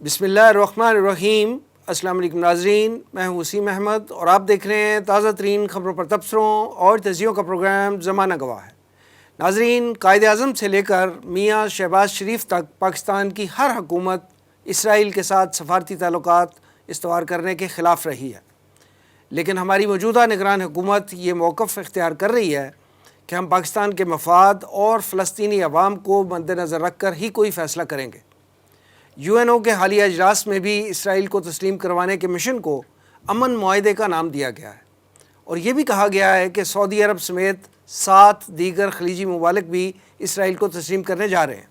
بسم اللہ الرحمن الرحیم۔ السلام علیکم ناظرین، میں ہوں وسیم احمد اور آپ دیکھ رہے ہیں تازہ ترین خبروں پر تبصروں اور تجزیوں کا پروگرام زمانہ گواہ ہے۔ ناظرین، قائد اعظم سے لے کر میاں شہباز شریف تک پاکستان کی ہر حکومت اسرائیل کے ساتھ سفارتی تعلقات استوار کرنے کے خلاف رہی ہے، لیکن ہماری موجودہ نگران حکومت یہ موقف اختیار کر رہی ہے کہ ہم پاکستان کے مفاد اور فلسطینی عوام کو مد نظر رکھ کر ہی کوئی فیصلہ کریں گے۔ UN کے حالیہ اجلاس میں بھی اسرائیل کو تسلیم کروانے کے مشن کو امن معاہدے کا نام دیا گیا ہے، اور یہ بھی کہا گیا ہے کہ سعودی عرب سمیت 7 دیگر خلیجی ممالک بھی اسرائیل کو تسلیم کرنے جا رہے ہیں۔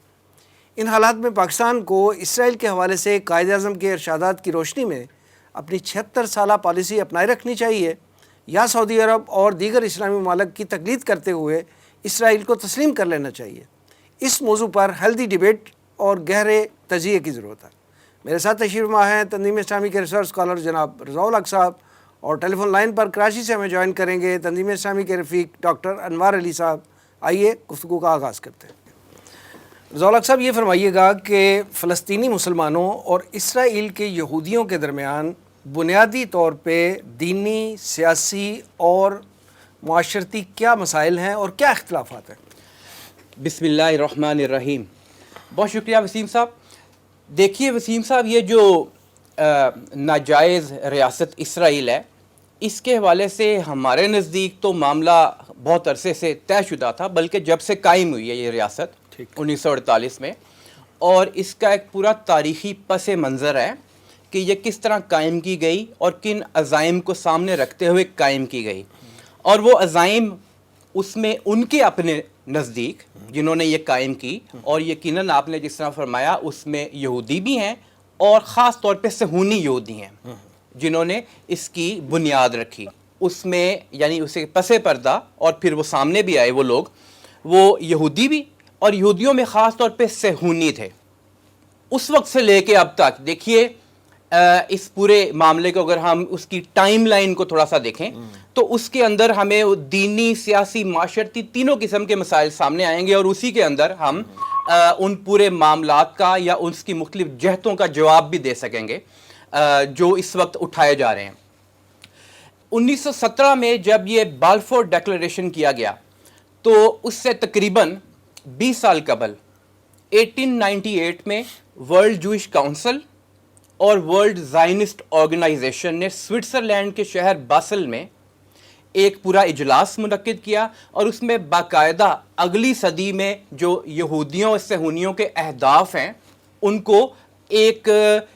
ان حالات میں پاکستان کو اسرائیل کے حوالے سے قائد اعظم کے ارشادات کی روشنی میں اپنی 76 سالہ پالیسی اپنائے رکھنی چاہیے، یا سعودی عرب اور دیگر اسلامی ممالک کی تقلید کرتے ہوئے اسرائیل کو تسلیم کر لینا چاہیے۔ اس موضوع پر ہیلدی ڈیبیٹ اور گہرے تجزیے کی ضرورت ہے۔ میرے ساتھ تشریف فرما ہیں تنظیم اسلامی کے ریسرچ اسکالر جناب رضا الحق صاحب، اور ٹیلی فون لائن پر کراچی سے ہمیں جوائن کریں گے تنظیم اسلامی کے رفیق ڈاکٹر انوار علی صاحب۔ آئیے گفتگو کا آغاز کرتے ہیں۔ رضا الحق صاحب، یہ فرمائیے گا کہ فلسطینی مسلمانوں اور اسرائیل کے یہودیوں کے درمیان بنیادی طور پہ دینی، سیاسی اور معاشرتی کیا مسائل ہیں اور کیا اختلافات ہیں؟ بسم اللہ الرحمن الرحیم۔ بہت شکریہ وسیم صاحب۔ دیکھیے وسیم صاحب، یہ جو ناجائز ریاست اسرائیل ہے، اس کے حوالے سے ہمارے نزدیک تو معاملہ بہت عرصے سے طے شدہ تھا، بلکہ جب سے قائم ہوئی ہے یہ ریاست 1948 میں، اور اس کا ایک پورا تاریخی پس منظر ہے کہ یہ کس طرح قائم کی گئی اور کن عزائم کو سامنے رکھتے ہوئے قائم کی گئی۔ اور وہ عزائم اس میں ان کے اپنے نزدیک جنہوں نے یہ قائم کی، اور یقیناً آپ نے جس طرح فرمایا اس میں یہودی بھی ہیں اور خاص طور پہ صہیونی یہودی ہیں جنہوں نے اس کی بنیاد رکھی، اس میں یعنی اسے پس پردہ، اور پھر وہ سامنے بھی آئے وہ لوگ، وہ یہودی بھی، اور یہودیوں میں خاص طور پہ صہیونی تھے۔ اس وقت سے لے کے اب تک دیکھیے اس پورے معاملے کو اگر ہم اس کی ٹائم لائن کو تھوڑا سا دیکھیں تو اس کے اندر ہمیں دینی، سیاسی، معاشرتی تینوں قسم کے مسائل سامنے آئیں گے، اور اسی کے اندر ہم ان پورے معاملات کا یا اس کی مختلف جہتوں کا جواب بھی دے سکیں گے جو اس وقت اٹھائے جا رہے ہیں۔ 1917 میں جب یہ بالفور ڈیکلریشن کیا گیا تو اس سے تقریباً 20 سال قبل 1898 میں ورلڈ جوئش کاؤنسل اور ورلڈ زائنسٹ آرگنائزیشن نے سوئٹزرلینڈ کے شہر باسل میں ایک پورا اجلاس منعقد کیا، اور اس میں باقاعدہ اگلی صدی میں جو یہودیوں اور صہیونیوں کے اہداف ہیں ان کو ایک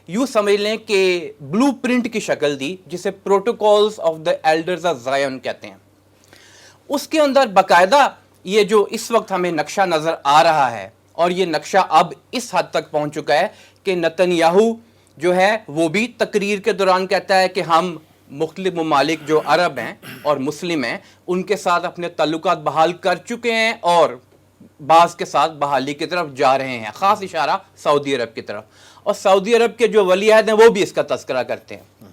یوں سمجھ لیں کہ بلو پرنٹ کی شکل دی، جسے protocols of the elders of Zion کہتے ہیں۔ اس کے اندر باقاعدہ یہ جو اس وقت ہمیں نقشہ نظر آ رہا ہے، اور یہ نقشہ اب اس حد تک پہنچ چکا ہے کہ نتنیاہو جو ہے وہ بھی تقریر کے دوران کہتا ہے کہ ہم مختلف ممالک جو عرب ہیں اور مسلم ہیں ان کے ساتھ اپنے تعلقات بحال کر چکے ہیں، اور بعض کے ساتھ بحالی کی طرف جا رہے ہیں، خاص اشارہ سعودی عرب کی طرف، اور سعودی عرب کے جو ولی عہد ہیں وہ بھی اس کا تذکرہ کرتے ہیں۔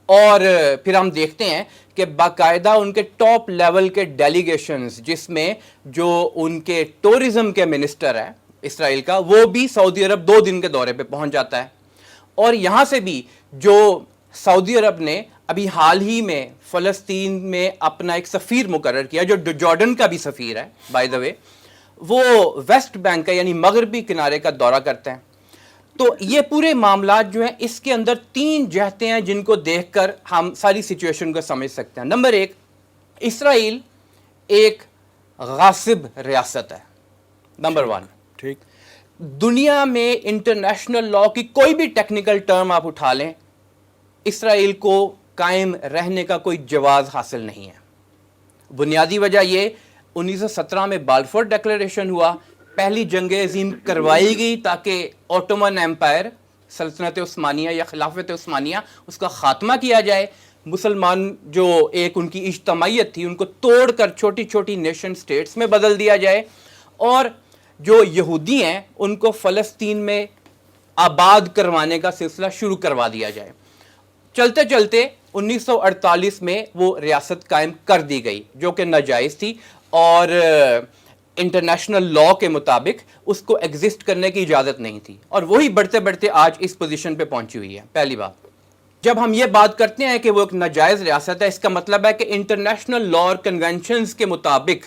اور پھر ہم دیکھتے ہیں کہ باقاعدہ ان کے ٹاپ لیول کے ڈیلیگیشنز، جس میں جو ان کے ٹورزم کے منسٹر ہیں اسرائیل کا، وہ بھی سعودی عرب 2 دن کے دورے پہ پہنچ جاتا ہے۔ اور یہاں سے بھی جو سعودی عرب نے ابھی حال ہی میں فلسطین میں اپنا ایک سفیر مقرر کیا، جو جارڈن کا بھی سفیر ہے بائی دا وے، وہ ویسٹ بینک کا یعنی مغربی کنارے کا دورہ کرتے ہیں۔ تو یہ پورے معاملات جو ہیں اس کے اندر 3 جہتیں ہیں جن کو دیکھ کر ہم ساری سچویشن کو سمجھ سکتے ہیں۔ نمبر 1، اسرائیل ایک غاصب ریاست ہے، نمبر 1۔ ٹھیک۔ دنیا میں انٹرنیشنل لاء کی کوئی بھی ٹیکنیکل ٹرم آپ اٹھا لیں، اسرائیل کو قائم رہنے کا کوئی جواز حاصل نہیں ہے۔ بنیادی وجہ یہ 1917 میں بالفور ڈیکلریشن ہوا، پہلی جنگ عظیم کروائی گئی تاکہ اوٹومن ایمپائر، سلطنت عثمانیہ یا خلافت عثمانیہ، اس کا خاتمہ کیا جائے۔ مسلمان جو ایک ان کی اجتماعیت تھی ان کو توڑ کر چھوٹی چھوٹی نیشن سٹیٹس میں بدل دیا جائے، اور جو یہودی ہیں ان کو فلسطین میں آباد کروانے کا سلسلہ شروع کروا دیا جائے۔ چلتے چلتے 1948 میں وہ ریاست قائم کر دی گئی جو کہ ناجائز تھی، اور انٹرنیشنل لا کے مطابق اس کو ایگزسٹ کرنے کی اجازت نہیں تھی، اور وہی بڑھتے بڑھتے آج اس پوزیشن پہ پہنچی ہوئی ہے. پہلی بات، جب ہم یہ بات کرتے ہیں کہ وہ ایک ناجائز ریاست ہے، اس کا مطلب ہے کہ انٹرنیشنل لا اور کنونشنز کے مطابق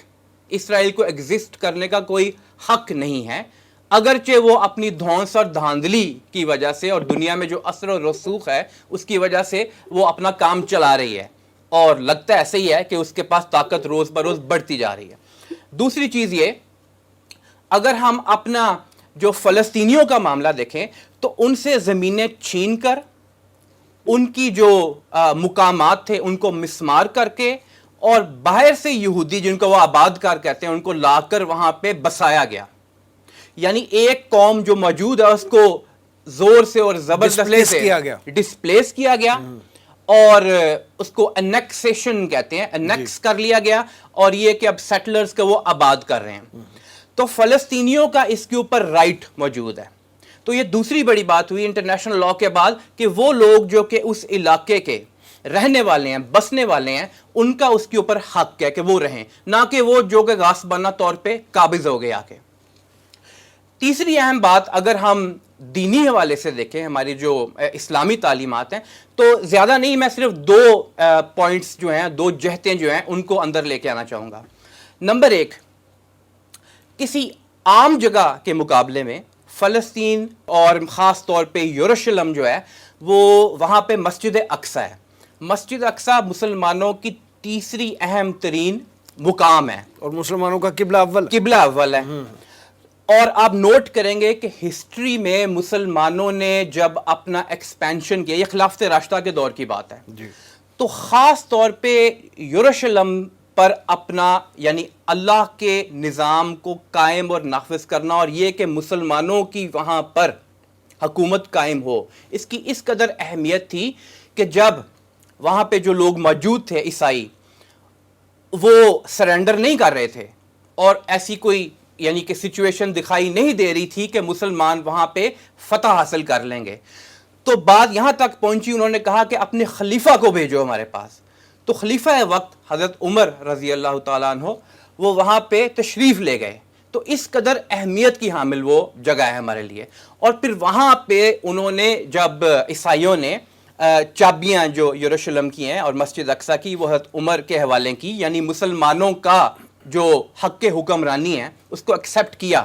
اسرائیل کو ایگزسٹ کرنے کا کوئی حق نہیں ہے، اگرچہ وہ اپنی دھونس اور دھاندلی کی وجہ سے اور دنیا میں جو اثر و رسوخ ہے اس کی وجہ سے وہ اپنا کام چلا رہی ہے، اور لگتا ہے ایسے ہی ہے کہ اس کے پاس طاقت روز بروز بڑھتی جا رہی ہے. دوسری چیز یہ، اگر ہم اپنا جو فلسطینیوں کا معاملہ دیکھیں تو ان سے زمینیں چھین کر، ان کی جو مقامات تھے ان کو مسمار کر کے، اور باہر سے یہودی جن کو وہ آباد کار کہتے ہیں ان کو لا کر وہاں پہ بسایا گیا. یعنی ایک قوم جو موجود ہے اس کو زور سے اور زبردستی سے ڈسپلیس کیا گیا، اور اس کو انیکسیشن کہتے ہیں، انیکس کر لیا گیا، اور یہ کہ اب سیٹلرز کو وہ آباد کر رہے ہیں. تو فلسطینیوں کا اس کے اوپر رائٹ موجود ہے. تو یہ دوسری بڑی بات ہوئی انٹرنیشنل لا کے بعد کہ وہ لوگ جو کہ اس علاقے کے رہنے والے ہیں، بسنے والے ہیں، ان کا اس کے اوپر حق ہے کہ وہ رہیں، نہ کہ وہ جو کہ غاصبانہ طور پہ قابض ہو گئے آ کے. تیسری اہم بات اگر ہم دینی حوالے سے دیکھیں، ہماری جو اسلامی تعلیمات ہیں، تو زیادہ نہیں، میں صرف دو پوائنٹس جو ہیں، دو جہتیں جو ہیں ان کو اندر لے کے آنا چاہوں گا. نمبر ایک، کسی عام جگہ کے مقابلے میں فلسطین اور خاص طور پہ یروشلم جو ہے وہ وہاں پہ مسجد اقصی ہے. مسجد اقصی مسلمانوں کی تیسری اہم ترین مقام ہے، اور مسلمانوں کا قبلہ اول ہے. اور آپ نوٹ کریں گے کہ ہسٹری میں مسلمانوں نے جب اپنا ایکسپینشن کیا، یہ خلافت راشدہ کے دور کی بات ہے، تو خاص طور پہ یروشلم پر اپنا یعنی اللہ کے نظام کو قائم اور نافذ کرنا، اور یہ کہ مسلمانوں کی وہاں پر حکومت قائم ہو، اس کی اس قدر اہمیت تھی کہ جب وہاں پہ جو لوگ موجود تھے عیسائی، وہ سرنڈر نہیں کر رہے تھے، اور ایسی کوئی یعنی کہ سچویشن دکھائی نہیں دے رہی تھی کہ مسلمان وہاں پہ فتح حاصل کر لیں گے، تو بات یہاں تک پہنچی، انہوں نے کہا کہ اپنے خلیفہ کو بھیجو ہمارے پاس. تو خلیفہ وقت حضرت عمر رضی اللہ تعالیٰ عنہ وہ وہاں پہ تشریف لے گئے. تو اس قدر اہمیت کی حامل وہ جگہ ہے ہمارے لیے. اور پھر وہاں پہ انہوں نے جب عیسائیوں نے چابیاں جو یروشلم کی ہیں اور مسجد اقصی کی وہ حضرت عمر کے حوالے کی، یعنی مسلمانوں کا جو حق حکمرانی ہے اس کو ایکسیپٹ کیا،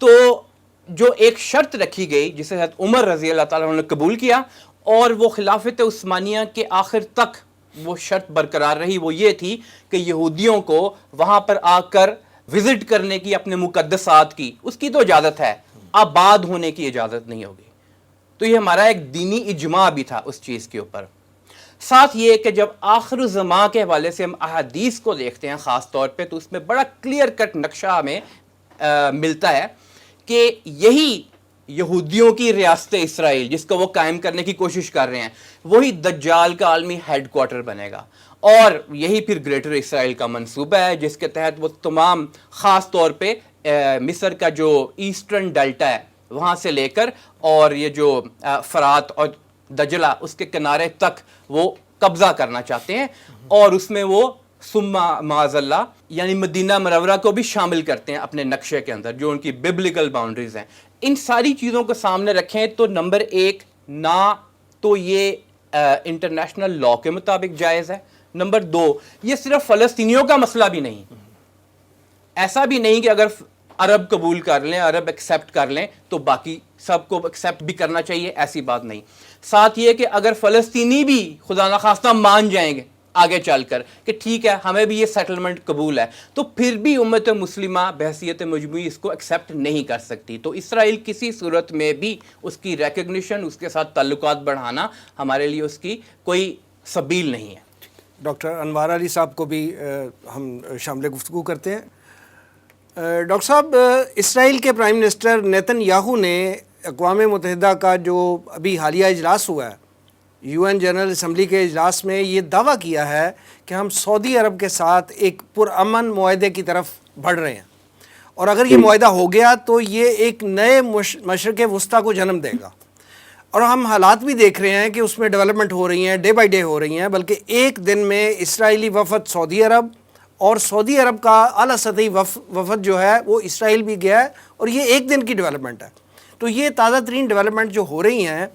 تو جو ایک شرط رکھی گئی جسے حضرت عمر رضی اللہ تعالیٰ عنہ نے قبول کیا، اور وہ خلافت عثمانیہ کے آخر تک وہ شرط برقرار رہی، وہ یہ تھی کہ یہودیوں کو وہاں پر آ کر وزٹ کرنے کی، اپنے مقدسات کی، اس کی تو اجازت ہے، آباد ہونے کی اجازت نہیں ہوگی. تو یہ ہمارا ایک دینی اجماع بھی تھا اس چیز کے اوپر. ساتھ یہ کہ جب آخر الزماں کے حوالے سے ہم احادیث کو دیکھتے ہیں خاص طور پہ، تو اس میں بڑا کلیئر کٹ نقشہ ہمیں ملتا ہے کہ یہی یہودیوں کی ریاست اسرائیل جس کو وہ قائم کرنے کی کوشش کر رہے ہیں، وہی دجال کا عالمی ہیڈ کوارٹر بنے گا، اور یہی پھر گریٹر اسرائیل کا منصوبہ ہے جس کے تحت وہ تمام خاص طور پہ مصر کا جو ایسٹرن ڈیلٹا ہے وہاں سے لے کر اور یہ جو فرات اور دجلہ اس کے کنارے تک وہ قبضہ کرنا چاہتے ہیں، اور اس میں وہ ثم معاذ اللہ یعنی مدینہ منورہ کو بھی شامل کرتے ہیں اپنے نقشے کے اندر جو ان کی ببلیکل باؤنڈریز ہیں. ان ساری چیزوں کو سامنے رکھیں تو نمبر ایک، نہ تو یہ انٹرنیشنل لا کے مطابق جائز ہے، نمبر دو، یہ صرف فلسطینیوں کا مسئلہ بھی نہیں، ایسا بھی نہیں کہ اگر عرب قبول کر لیں، عرب ایکسیپٹ کر لیں تو باقی سب کو ایکسیپٹ بھی کرنا چاہیے، ایسی بات نہیں. ساتھ یہ کہ اگر فلسطینی بھی خدا نخواستہ مان جائیں گے آگے چل کر کہ ٹھیک ہے ہمیں بھی یہ سیٹلمنٹ قبول ہے، تو پھر بھی امت مسلمہ بحیثیت مجموعی اس کو ایکسیپٹ نہیں کر سکتی. تو اسرائیل کسی صورت میں بھی اس کی ریکگنیشن، اس کے ساتھ تعلقات بڑھانا ہمارے لیے اس کی کوئی سبیل نہیں ہے. ڈاکٹر انوار علی صاحب کو بھی ہم شامل گفتگو کرتے ہیں. ڈاکٹر صاحب، اسرائیل کے پرائم منسٹر نیتن یاہو نے اقوام متحدہ کا جو ابھی حالیہ اجلاس ہوا ہے، یو این جنرل اسمبلی کے اجلاس میں یہ دعویٰ کیا ہے کہ ہم سعودی عرب کے ساتھ ایک پرامن معاہدے کی طرف بڑھ رہے ہیں، اور اگر یہ معاہدہ ہو گیا تو یہ ایک نئے مشرق وسطیٰ کو جنم دے گا. اور ہم حالات بھی دیکھ رہے ہیں کہ اس میں ڈیولپمنٹ ہو رہی ہیں، ڈے بائی ڈے ہو رہی ہیں، بلکہ ایک دن میں اسرائیلی وفد سعودی عرب اور سعودی عرب کا اعلیٰ سطحی وفد جو ہے وہ اسرائیل بھی گیا ہے، اور یہ ایک دن کی ڈیولپمنٹ ہے. تو یہ تازہ ترین ڈیولپمنٹ جو ہو رہی ہیں،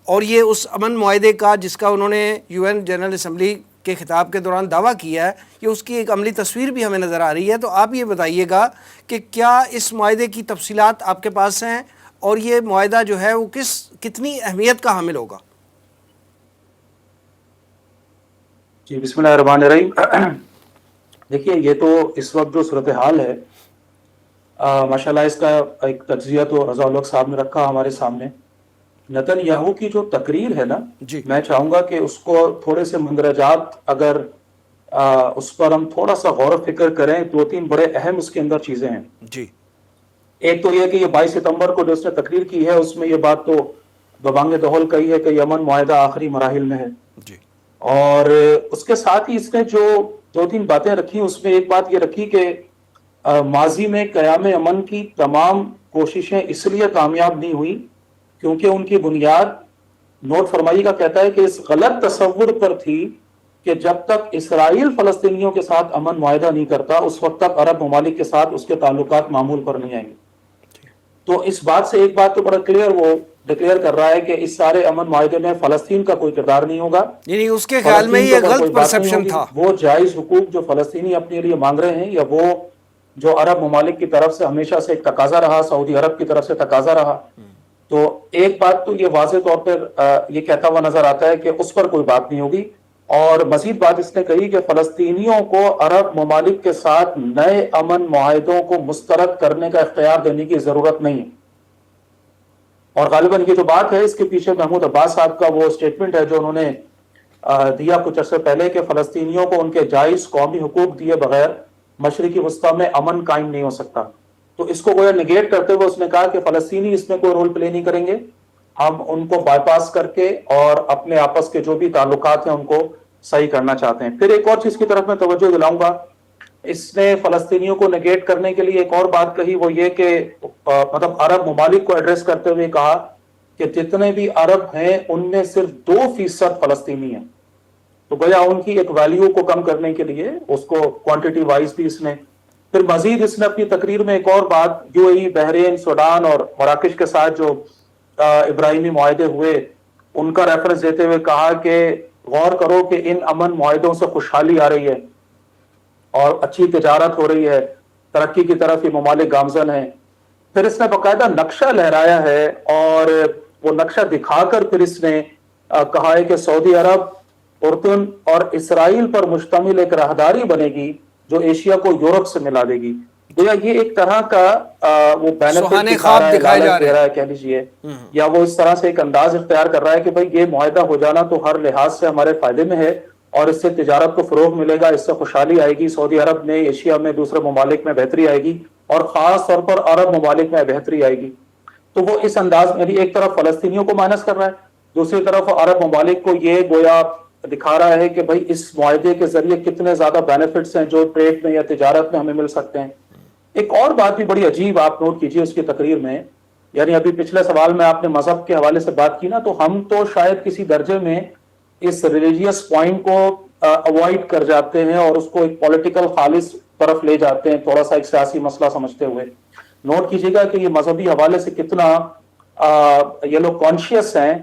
اور یہ اس امن معاہدے کا جس کا انہوں نے یو این جنرل اسمبلی کے خطاب کے دوران دعویٰ کیا ہے، یہ اس کی ایک عملی تصویر بھی ہمیں نظر آ رہی ہے. تو آپ یہ بتائیے گا کہ کیا اس معاہدے کی تفصیلات آپ کے پاس ہیں، اور یہ معاہدہ جو ہے وہ کتنی اہمیت کا حامل ہوگا؟ جی بسم اللہ الرحمن الرحیم. دیکھیے یہ تو اس وقت جو صورتحال ہے، ماشاء اللہ اس کا ایک تجزیہ تو رضا الحق صاحب نے رکھا ہمارے سامنے. نتن یاہو کی جو تقریر ہے نا، جی میں چاہوں گا کہ اس کو تھوڑے سے مندرجات اگر اس پر ہم تھوڑا سا غور و فکر کریں، 2-3 بڑے اہم اس کے اندر چیزیں ہیں. جی ایک تو یہ کہ یہ 22 ستمبر کو جو اس نے تقریر کی ہے، اس میں یہ بات تو ببانگ دہل کہی ہے کہ یمن معاہدہ آخری مراحل میں ہے. جی اور اس کے ساتھ ہی اس نے جو 2-3 باتیں رکھی، اس میں ایک بات یہ رکھی کہ ماضی میں قیام امن کی تمام کوششیں اس لیے کامیاب نہیں ہوئی کیونکہ ان کی بنیاد، نوٹ فرمائی کا کہتا ہے کہ اس غلط تصور پر تھی کہ جب تک اسرائیل فلسطینیوں کے ساتھ امن معاہدہ نہیں کرتا اس وقت تک عرب ممالک کے ساتھ اس کے تعلقات معمول پر نہیں آئیں گے. تو اس بات سے ایک بات تو بڑا کلیئر وہ ڈکلیئر کر رہا ہے کہ اس سارے امن معاہدے میں فلسطین کا کوئی کردار نہیں ہوگا. یعنی اس کے خیال میں یہ غلط پرسپشن تھا. وہ جائز حقوق جو فلسطینی اپنے لیے مانگ رہے ہیں، یا وہ جو عرب ممالک کی طرف سے ہمیشہ سے ایک تقاضا رہا، سعودی عرب کی طرف سے تقاضا رہا، تو ایک بات تو یہ واضح طور پر یہ کہتا ہوا نظر آتا ہے کہ اس پر کوئی بات نہیں ہوگی. اور مزید بات اس نے کہی کہ فلسطینیوں کو عرب ممالک کے ساتھ نئے امن معاہدوں کو مسترد کرنے کا اختیار دینے کی ضرورت نہیں ہے. اور غالباً یہ جو بات ہے اس کے پیچھے محمود عباس صاحب کا وہ سٹیٹمنٹ ہے جو انہوں نے دیا کچھ عرصے پہلے کہ فلسطینیوں کو ان کے جائز قومی حقوق دیے بغیر مشرقی وسطیٰ میں امن قائم نہیں ہو سکتا. تو اس کو گویا نگیٹ کرتے ہوئے اس نے کہا کہ فلسطینی اس میں کوئی رول پلے نہیں کریں گے، ہم ان کو بائی پاس کر کے اور اپنے آپس کے جو بھی تعلقات ہیں ان کو صحیح کرنا چاہتے ہیں. پھر ایک اور چیز کی طرف میں توجہ دلاؤں گا، اس نے فلسطینیوں کو نگیٹ کرنے کے لیے ایک اور بات کہی، وہ یہ کہ مطلب عرب ممالک کو ایڈریس کرتے ہوئے کہا کہ جتنے بھی عرب ہیں ان میں صرف 2% فلسطینی ہیں. تو گویا ان کی ایک ویلیو کو کم کرنے کے لیے اس کو کوانٹٹی وائز بھی اس نے. پھر مزید اس نے اپنی تقریر میں ایک اور بات، you a E, Bahrain, Sudan اور مراکش کے ساتھ جو ابراہیمی معاہدے ہوئے ان کا ریفرنس دیتے ہوئے کہا کہ غور کرو کہ ان امن معاہدوں سے خوشحالی آ رہی ہے اور اچھی تجارت ہو رہی ہے، ترقی کی طرف یہ ممالک گامزن ہیں. پھر اس نے باقاعدہ نقشہ لہرایا ہے اور وہ نقشہ دکھا کر پھر اس نے کہا ہے کہ سعودی عرب، اردن اور اسرائیل پر مشتمل ایک راہداری بنے گی جو ایشیا کو یورپ سے ملا دے گی. یہ ایک طرح کا وہ بینیفٹ دکھا رہا ہے، لالچ دے رہا ہے کہہ لیجیے، یا وہ اس طرح سے ایک انداز اختیار کر رہا ہے کہ بھائی یہ معاہدہ ہو جانا تو ہر لحاظ سے ہمارے فائدے میں ہے اور اس سے تجارت کو فروغ ملے گا، اس سے خوشحالی آئے گی، سعودی عرب میں، ایشیا میں، دوسرے ممالک میں بہتری آئے گی اور خاص طور پر عرب ممالک میں بہتری آئے گی. تو وہ اس انداز میں بھی ایک طرف فلسطینیوں کو مائنس کر رہا ہے، دوسری طرف عرب ممالک کو یہ گویا دکھا رہا ہے کہ بھائی اس معاہدے کے ذریعے کتنے زیادہ بینیفٹس ہیں جو ٹریڈ میں یا تجارت میں ہمیں مل سکتے ہیں. ایک اور بات بھی بڑی عجیب آپ نوٹ کیجئے اس کی تقریر میں، یعنی ابھی پچھلے سوال میں آپ نے مذہب کے حوالے سے بات کی نا، تو ہم تو شاید کسی درجے میں اس ریلیجیس پوائنٹ کو اوائڈ کر جاتے ہیں اور اس کو ایک پولیٹیکل خالص طرف لے جاتے ہیں، تھوڑا سا ایک سیاسی مسئلہ سمجھتے ہوئے. نوٹ کیجیے گا کہ یہ مذہبی حوالے سے کتنا یہ لوگ کانشیس ہیں.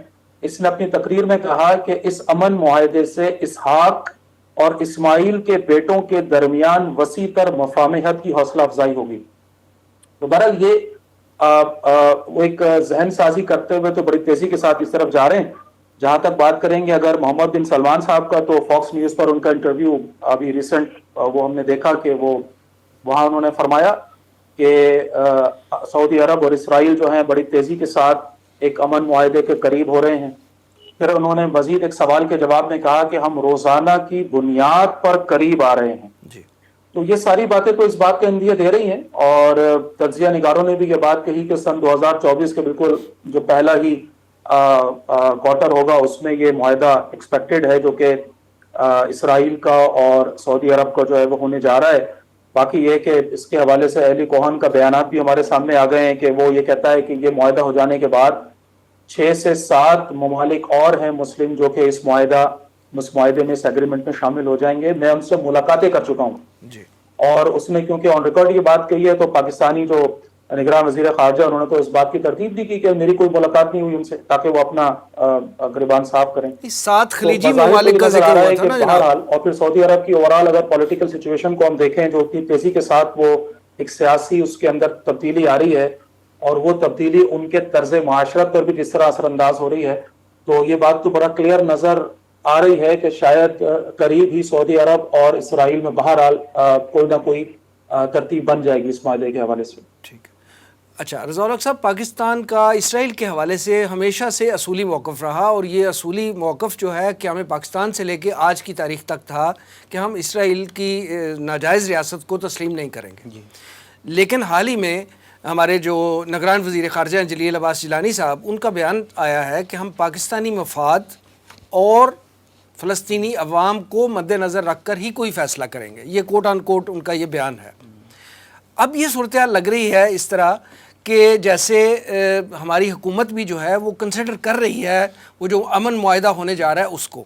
اس نے اپنی تقریر میں کہا کہ اس امن معاہدے سے اسحاق اور اسماعیل کے بیٹوں کے درمیان وسیع تر مفاہمت کی حوصلہ افزائی ہوگی. تو بہرحال یہ وہ ایک ذہن سازی کرتے ہوئے تو بڑی تیزی کے ساتھ اس طرف جا رہے ہیں. جہاں تک بات کریں گے اگر محمد بن سلمان صاحب کا، تو فاکس نیوز پر ان کا انٹرویو ابھی ریسنٹ وہ ہم نے دیکھا کہ وہ وہاں انہوں نے فرمایا کہ سعودی عرب اور اسرائیل جو ہیں بڑی تیزی کے ساتھ ایک امن معاہدے کے قریب ہو رہے ہیں. پھر انہوں نے مزید ایک سوال کے جواب میں کہا کہ ہم روزانہ کی بنیاد پر قریب آ رہے ہیں. تو یہ ساری باتیں تو اس بات کے اندیہ دے رہی ہیں، اور تجزیہ نگاروں نے بھی یہ بات کہی کہ سن 2024 کے بالکل جو پہلا ہی کوارٹر ہوگا اس میں یہ معاہدہ ایکسپیکٹڈ ہے، جو کہ اسرائیل کا اور سعودی عرب کا جو ہے وہ ہونے جا رہا ہے. باقی یہ کہ اس کے حوالے سے علی کوہن کا بیانات بھی ہمارے سامنے آ گئے ہیں کہ وہ یہ کہتا ہے کہ یہ معاہدہ ہو جانے کے بعد 6 سے 7 ممالک اور ہیں مسلم جو کہ اس معاہدہ اس معاہدے میں، اس ایگریمنٹ میں شامل ہو جائیں گے. میں ان سے ملاقاتیں کر چکا ہوں جی. اور اس میں کیونکہ آن ریکارڈ یہ بات کہی ہے تو پاکستانی جو نگراں وزیر خارجہ انہوں نے تو اس بات کی تردید بھی کی کہ میری کوئی ملاقات نہیں ہوئی ان سے تاکہ وہ اپنا گریبان صاف کریں. 7 خلیجی تو بظاہر تو ممالک یہ کا نظر ذکر آ رہا ہوا ہے تھا کہ نا جناب. بہرحال، اور پھر سعودی عرب کی اوورال اگر پولیٹیکل سچویشن کو ہم دیکھیں جو اتنی تیزی کے ساتھ وہ ایک سیاسی اس کے اندر تبدیلی آ رہی ہے اور وہ تبدیلی ان کے طرز معاشرت پر بھی جس طرح اثر انداز ہو رہی ہے، تو یہ بات تو بڑا کلیئر نظر آ رہی ہے کہ شاید قریب ہی سعودی عرب اور اسرائیل میں بہرحال کوئی نہ کوئی ترتیب بن جائے گی اس معاہدے کے حوالے سے. ٹھیک ہے. اچھا رضا الحق صاحب، پاکستان کا اسرائیل کے حوالے سے ہمیشہ سے اصولی موقف رہا، اور یہ اصولی موقف جو ہے کہ ہمیں پاکستان سے لے کے آج کی تاریخ تک تھا کہ ہم اسرائیل کی ناجائز ریاست کو تسلیم نہیں کریں گے. لیکن حال ہی میں ہمارے جو نگران وزیر خارجہ ہیں جلیل عباس جیلانی صاحب، ان کا بیان آیا ہے کہ ہم پاکستانی مفاد اور فلسطینی عوام کو مد نظر رکھ کر ہی کوئی فیصلہ کریں گے. یہ کوٹ آن کوٹ ان کا یہ بیان ہے. اب یہ صورتحال لگ رہی ہے اس طرح کہ جیسے ہماری حکومت بھی جو ہے وہ کنسیڈر کر رہی ہے وہ جو امن معاہدہ ہونے جا رہا ہے اس کو.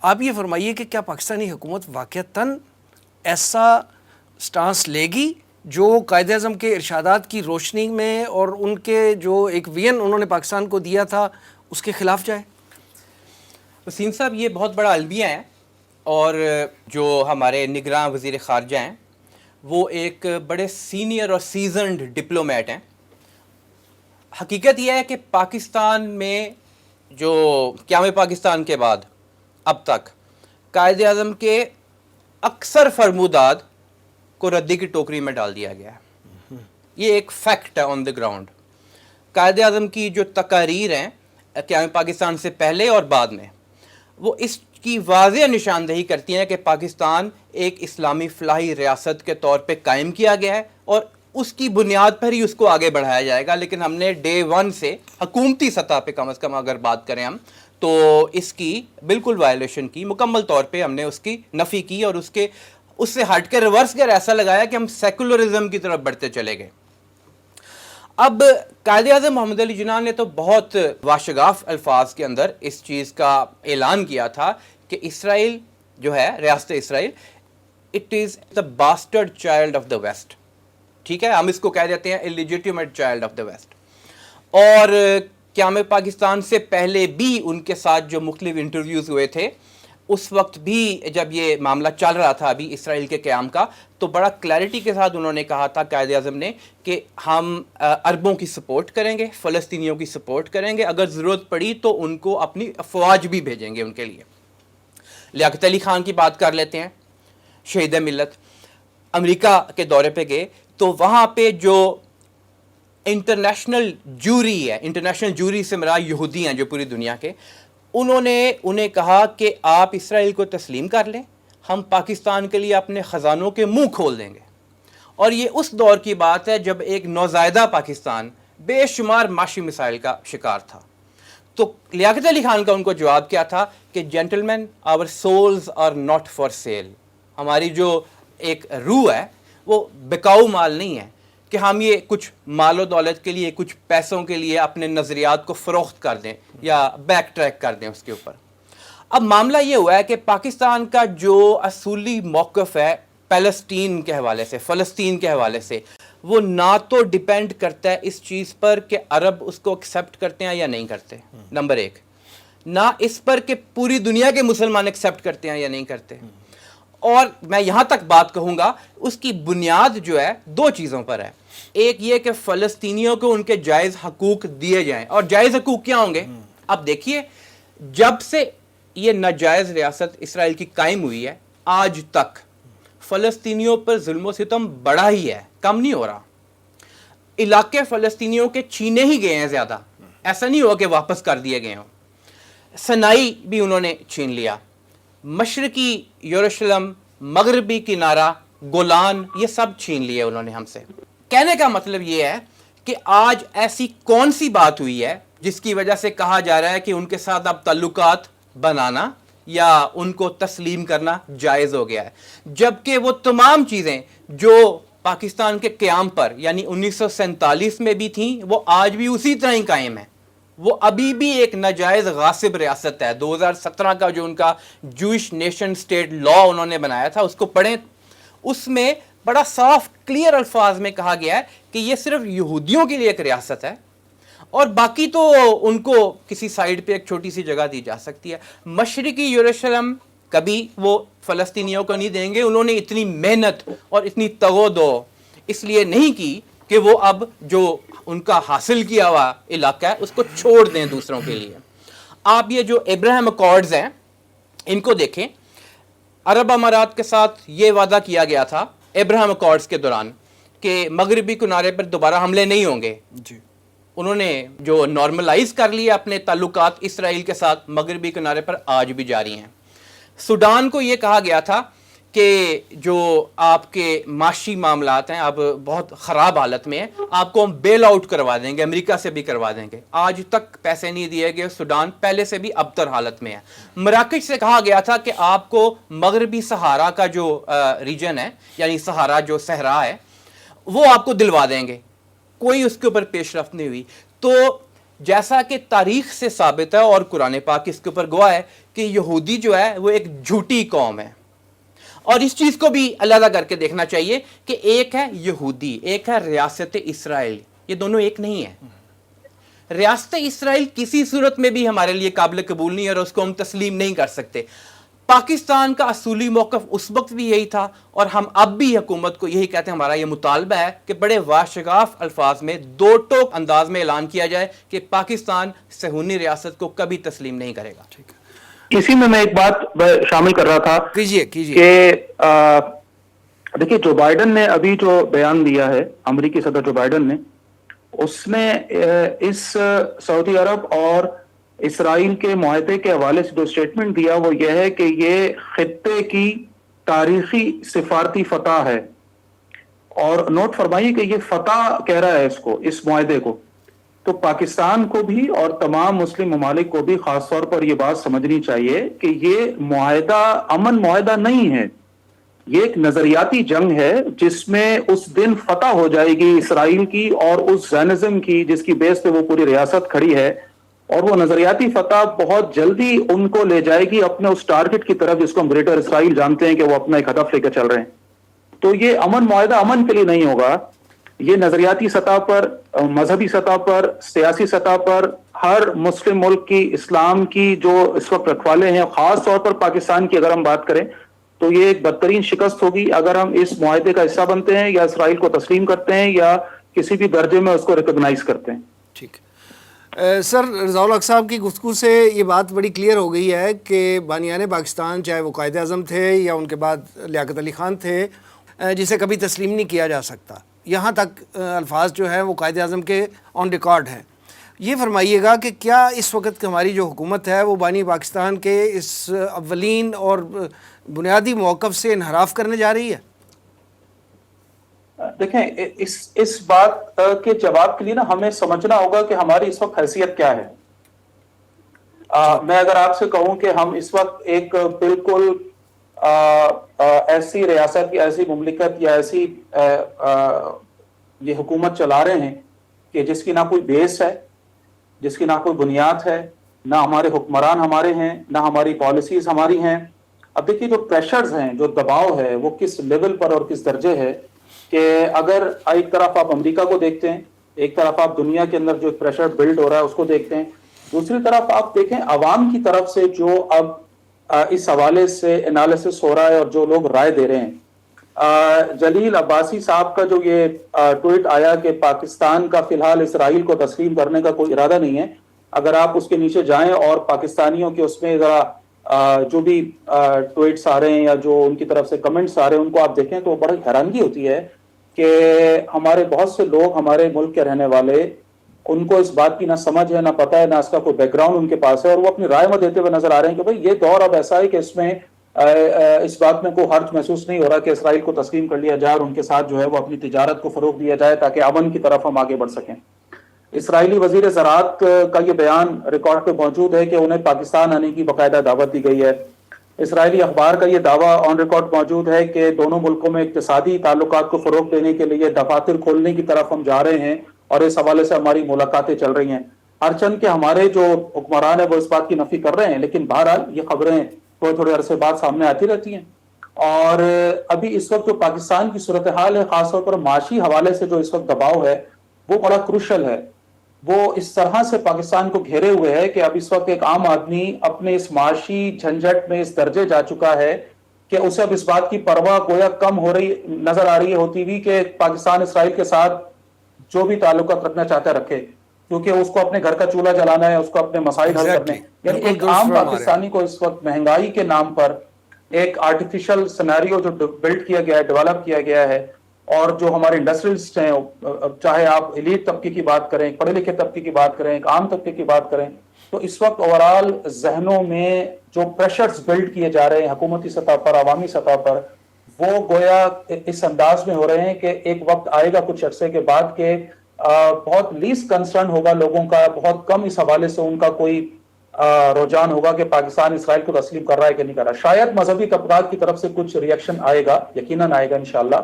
آپ یہ فرمائیے کہ کیا پاکستانی حکومت واقعتاً ایسا سٹانس لے گی جو قائد اعظم کے ارشادات کی روشنی میں اور ان کے جو ایک وین انہوں نے پاکستان کو دیا تھا اس کے خلاف جائے؟ وسیم صاحب، یہ بہت بڑا المیہ ہے، اور جو ہمارے نگراں وزیر خارجہ ہیں وہ ایک بڑے سینئر اور سیزنڈ ڈپلومیٹ ہیں. حقیقت یہ ہے کہ پاکستان میں جو قیام پاکستان کے بعد اب تک قائد اعظم کے اکثر فرمودات کو ردی کی ٹوکری میں ڈال دیا گیا ہے. یہ ایک فیکٹ ہے آن دی گراؤنڈ. قائد اعظم کی جو تقاریر ہیں قیام پاکستان سے پہلے اور بعد میں، وہ اس کی واضح نشاندہی کرتی ہیں کہ پاکستان ایک اسلامی فلاحی ریاست کے طور پہ قائم کیا گیا ہے اور اس کی بنیاد پر ہی اس کو آگے بڑھایا جائے گا. لیکن ہم نے ڈے ون سے حکومتی سطح پہ کم از کم اگر بات کریں ہم تو اس کی بالکل وائلیشن کی، مکمل طور پہ ہم نے اس کی نفی کی اور اس سے ہٹ کے ریورس گیئر ایسا لگایا کہ ہم سیکولرزم کی طرف بڑھتے چلے گئے. اب قائد اعظم محمد علی جناح نے تو بہت واشگاف الفاظ کے اندر اس چیز کا اعلان کیا تھا کہ اسرائیل جو ہے، ریاست Israel, it is the bastard child of the west. ٹھیک ہے، ہم اس کو کہہ دیتے ہیں illegitimate child of the west. اور قیام پاکستان سے پہلے بھی ان کے ساتھ جو مختلف انٹرویوز ہوئے تھے، اس وقت بھی جب یہ معاملہ چل رہا تھا ابھی اسرائیل کے قیام کا، تو بڑا کلیئرٹی کے ساتھ انہوں نے کہا تھا قائد اعظم نے کہ ہم عربوں کی سپورٹ کریں گے، فلسطینیوں کی سپورٹ کریں گے، اگر ضرورت پڑی تو ان کو اپنی افواج بھی بھیجیں گے ان کے لیے. لیاقت علی خان کی بات کر لیتے ہیں، شہید ملت. امریکہ کے دورے پہ گئے تو وہاں پہ جو انٹرنیشنل جوری ہے، انٹرنیشنل جوری سے مراد یہودی ہیں جو پوری دنیا کے، انہوں نے انہیں کہا کہ آپ اسرائیل کو تسلیم کر لیں، ہم پاکستان کے لیے اپنے خزانوں کے منہ کھول دیں گے. اور یہ اس دور کی بات ہے جب ایک نوزائیدہ پاکستان بے شمار معاشی مسائل کا شکار تھا. تو لیاقت علی خان کا ان کو جواب کیا تھا کہ gentleman, our souls are not for sale. ہماری جو ایک روح ہے وہ بکاؤ مال نہیں ہے کہ ہم یہ کچھ مال و دولت کے لیے، کچھ پیسوں کے لیے اپنے نظریات کو فروخت کر دیں یا بیک ٹریک کر دیں اس کے اوپر. اب معاملہ یہ ہوا ہے کہ پاکستان کا جو اصولی موقف ہے پیلسٹین کے حوالے سے، فلسطین کے حوالے سے، وہ نہ تو ڈیپینڈ کرتا ہے اس چیز پر کہ عرب اس کو ایکسیپٹ کرتے ہیں یا نہیں کرتے، نمبر ایک، نہ اس پر کہ پوری دنیا کے مسلمان ایکسیپٹ کرتے ہیں یا نہیں کرتے. اور میں یہاں تک بات کہوں گا اس کی بنیاد جو ہے دو چیزوں پر ہے. ایک یہ کہ فلسطینیوں کو ان کے جائز حقوق دیے جائیں. اور جائز حقوق کیا ہوں گے؟ اب دیکھیے، جب سے یہ ناجائز ریاست اسرائیل کی قائم ہوئی ہے آج تک فلسطینیوں پر ظلم و ستم بڑا ہی ہے، کم نہیں ہو رہا. علاقے فلسطینیوں کے چھینے ہی گئے ہیں زیادہ، ایسا نہیں ہوا کہ واپس کر دیے گئے ہوں. سنائی بھی انہوں نے چھین لیا، مشرقی یروشلم، مغربی کنارہ، گولان، یہ سب چھین لیے انہوں نے ہم سے. کہنے کا مطلب یہ ہے کہ آج ایسی کون سی بات ہوئی ہے جس کی وجہ سے کہا جا رہا ہے کہ ان کے ساتھ اب تعلقات بنانا یا ان کو تسلیم کرنا جائز ہو گیا ہے، جبکہ وہ تمام چیزیں جو پاکستان کے قیام پر یعنی 1947 میں بھی تھیں وہ آج بھی اسی طرح ہی قائم ہیں. وہ ابھی بھی ایک ناجائز غاصب ریاست ہے. 2017 کا جو ان کا جوئش نیشن سٹیٹ لا انہوں نے بنایا تھا اس کو پڑھیں, اس میں بڑا صاف کلیئر الفاظ میں کہا گیا ہے کہ یہ صرف یہودیوں کے لیے ایک ریاست ہے اور باقی تو ان کو کسی سائیڈ پہ ایک چھوٹی سی جگہ دی جا سکتی ہے. مشرقی یروشلم کبھی وہ فلسطینیوں کو نہیں دیں گے. انہوں نے اتنی محنت اور اتنی تگو دو اس لیے نہیں کی کہ وہ اب جو ان کا حاصل کیا ہوا علاقہ ہے اس کو چھوڑ دیں دوسروں کے لیے. آپ یہ جو ابراہیم اکارڈز ہیں ان کو دیکھیں. عرب امارات کے ساتھ یہ وعدہ کیا گیا تھا ابراہیم اکارڈز کے دوران کہ مغربی کنارے پر دوبارہ حملے نہیں ہوں گے. جی انہوں نے جو نارملائز کر لیا اپنے تعلقات اسرائیل کے ساتھ مغربی کنارے پر آج بھی جاری ہیں. سوڈان کو یہ کہا گیا تھا کہ جو آپ کے معاشی معاملات ہیں اب بہت خراب حالت میں ہیں, آپ کو ہم بیل آؤٹ کروا دیں گے, امریکہ سے بھی کروا دیں گے. آج تک پیسے نہیں دیے گئے. سوڈان پہلے سے بھی ابتر حالت میں ہے. مراکش سے کہا گیا تھا کہ آپ کو مغربی صحارا کا جو ریجن ہے یعنی صحارا جو صحرا ہے وہ آپ کو دلوا دیں گے. کوئی اس کے اوپر پیش رفت نہیں ہوئی. تو جیسا کہ تاریخ سے ثابت ہے اور قرآن پاک اس کے اوپر گواہ ہے کہ یہودی جو ہے وہ ایک جھوٹی قوم ہے. اور اس چیز کو بھی علیحدہ کر کے دیکھنا چاہیے کہ ایک ہے یہودی, ایک ہے ریاست اسرائیل. یہ دونوں ایک نہیں ہیں. ریاست اسرائیل کسی صورت میں بھی ہمارے لیے قابل قبول نہیں ہے اور اس کو ہم تسلیم نہیں کر سکتے. پاکستان کا اصولی موقف اس وقت بھی یہی تھا اور ہم اب بھی حکومت کو یہی کہتے ہیں. ہمارا یہ مطالبہ ہے کہ بڑے واشگاف الفاظ میں دو ٹوک انداز میں اعلان کیا جائے کہ پاکستان صہیونی ریاست کو کبھی تسلیم نہیں کرے گا. ٹھیک ہے. اسی میں ایک بات شامل کر رہا تھا کیجئے کہ دیکھیے جو بائیڈن نے ابھی جو بیان دیا ہے, امریکی صدر جو بائیڈن نے, اس نے اس سعودی عرب اور اسرائیل کے معاہدے کے حوالے سے جو سٹیٹمنٹ دیا وہ یہ ہے کہ یہ خطے کی تاریخی سفارتی فتح ہے. اور نوٹ فرمائیے کہ یہ فتح کہہ رہا ہے اس کو, اس معاہدے کو. تو پاکستان کو بھی اور تمام مسلم ممالک کو بھی خاص طور پر یہ بات سمجھنی چاہیے کہ یہ معاہدہ امن معاہدہ نہیں ہے. یہ ایک نظریاتی جنگ ہے جس میں اس دن فتح ہو جائے گی اسرائیل کی اور اس زائنزم کی جس کی بیس پہ وہ پوری ریاست کھڑی ہے, اور وہ نظریاتی فتح بہت جلدی ان کو لے جائے گی اپنے اس ٹارگٹ کی طرف جس کو ہم گریٹر اسرائیل جانتے ہیں کہ وہ اپنا ایک ہدف لے کر چل رہے ہیں. تو یہ امن معاہدہ امن کے لیے نہیں ہوگا. یہ نظریاتی سطح پر, مذہبی سطح پر, سیاسی سطح پر ہر مسلم ملک کی, اسلام کی جو اس وقت رکھوالے ہیں, خاص طور پر پاکستان کی اگر ہم بات کریں تو یہ ایک بدترین شکست ہوگی اگر ہم اس معاہدے کا حصہ بنتے ہیں یا اسرائیل کو تسلیم کرتے ہیں یا کسی بھی درجے میں اس کو ریکگنائز کرتے ہیں. ٹھیک. سر رضا الحق صاحب کی گفتگو سے یہ بات بڑی کلیئر ہو گئی ہے کہ بانیان پاکستان چاہے وہ قائد اعظم تھے یا ان کے بعد لیاقت علی خان تھے, جسے کبھی تسلیم نہیں کیا جا سکتا. یہاں تک الفاظ جو ہیں وہ قائد اعظم کے آن ریکارڈ ہیں. یہ فرمائیے گا کہ کیا اس وقت ہماری جو حکومت ہے وہ بانی پاکستان کے اس اولین اور بنیادی موقف سے انحراف کرنے جا رہی ہے؟ دیکھیں اس بات کے جواب کے لیے نا ہمیں سمجھنا ہوگا کہ ہماری اس وقت حیثیت کیا ہے. میں اگر آپ سے کہوں کہ ہم اس وقت ایک بالکل ایسی ریاست یا ایسی مملکت یا ایسی یہ حکومت چلا رہے ہیں کہ جس کی نہ کوئی بیس ہے, جس کی نہ کوئی بنیاد ہے, نہ ہمارے حکمران ہمارے ہیں, نہ ہماری پالیسیز ہماری ہیں. اب دیکھیے جو پریشرز ہیں, جو دباؤ ہے وہ کس لیول پر اور کس درجے ہے کہ اگر ایک طرف آپ امریکہ کو دیکھتے ہیں, ایک طرف آپ دنیا کے اندر جو پریشر بلڈ ہو رہا ہے اس کو دیکھتے ہیں, دوسری طرف آپ دیکھیں عوام کی طرف سے جو اب اس حوالے سے انالیسس ہو رہا ہے اور جو لوگ رائے دے رہے ہیں. جلیل عباسی صاحب کا جو یہ ٹویٹ آیا کہ پاکستان کا فی الحال اسرائیل کو تسلیم کرنے کا کوئی ارادہ نہیں ہے, اگر آپ اس کے نیچے جائیں اور پاکستانیوں کے اس میں ذرا جو بھی ٹویٹس آ رہے ہیں یا جو ان کی طرف سے کمنٹس آ رہے ہیں ان کو آپ دیکھیں تو بڑی حیرانگی ہوتی ہے کہ ہمارے بہت سے لوگ ہمارے ملک کے رہنے والے, ان کو اس بات کی نہ سمجھ ہے, نہ پتہ ہے, نہ اس کا کوئی بیک گراؤنڈ ان کے پاس ہے, اور وہ اپنی رائے میں دیتے ہوئے نظر آ رہے ہیں کہ بھئی یہ دور اب ایسا ہے کہ اس میں اس بات میں کوئی حرج محسوس نہیں ہو رہا کہ اسرائیل کو تسلیم کر لیا جائے اور ان کے ساتھ جو ہے وہ اپنی تجارت کو فروغ دیا جائے تاکہ امن کی طرف ہم آگے بڑھ سکیں. اسرائیلی وزیر زراعت کا یہ بیان ریکارڈ پہ موجود ہے کہ انہیں پاکستان آنے کی باقاعدہ دعوت دی گئی ہے. اسرائیلی اخبار کا یہ دعویٰ آن ریکارڈ موجود ہے کہ دونوں ملکوں میں اقتصادی تعلقات کو فروغ دینے کے لیے دفاتر کھولنے کی طرف ہم جا رہے ہیں اور اس حوالے سے ہماری ملاقاتیں چل رہی ہیں. ہرچند کہ ہمارے جو حکمران ہیں وہ اس بات کی نفی کر رہے ہیں، لیکن بہرحال یہ خبریں تھوڑے تھوڑے عرصے بعد سامنے آتی رہتی ہیں. اور ابھی اس وقت جو پاکستان کی صورتحال ہے، خاص طور پر معاشی حوالے سے جو اس وقت دباؤ ہے وہ بڑا کروشل ہے. وہ اس طرح سے پاکستان کو گھیرے ہوئے ہے کہ اب اس وقت ایک عام آدمی اپنے اس معاشی جھنجھٹ میں اس درجے جا چکا ہے کہ اسے اب اس بات کی پرواہ گویا کم ہو رہی نظر آ رہی ہے ہوتی بھی کہ پاکستان اسرائیل کے ساتھ جو بھی تعلقات رکھنا چاہتا ہے رکھے، کیونکہ اس کو اپنے گھر کا چولہا جلانا ہے، اس کو اپنے مسائل حل کرنے. یعنی ایک عام پاکستانی کو اس وقت مہنگائی کے نام پر ایک آرٹیفیشل سیناریو جو بلڈ کیا گیا ہے، ڈیولپ کیا گیا ہے، اور جو ہمارے انڈسٹریلسٹ ہیں، چاہے آپ ایلیٹ طبقے کی بات کریں، پڑھے لکھے طبقے کی بات کریں، ایک عام طبقے کی بات کریں، تو اس وقت اوورال ذہنوں میں جو پریشرز بلڈ کیے جا رہے ہیں حکومتی سطح پر، عوامی سطح پر، وہ گویا اس انداز میں ہو رہے ہیں کہ ایک وقت آئے گا کچھ عرصے کے بعد کہ بہت لیسٹ کنسرن ہوگا لوگوں کا، بہت کم اس حوالے سے ان کا کوئی رجحان ہوگا کہ پاکستان اسرائیل کو تسلیم کر رہا ہے کہ نہیں کر رہا. شاید مذہبی طبقات کی طرف سے کچھ ریئیکشن آئے گا، یقیناً آئے گا انشاءاللہ،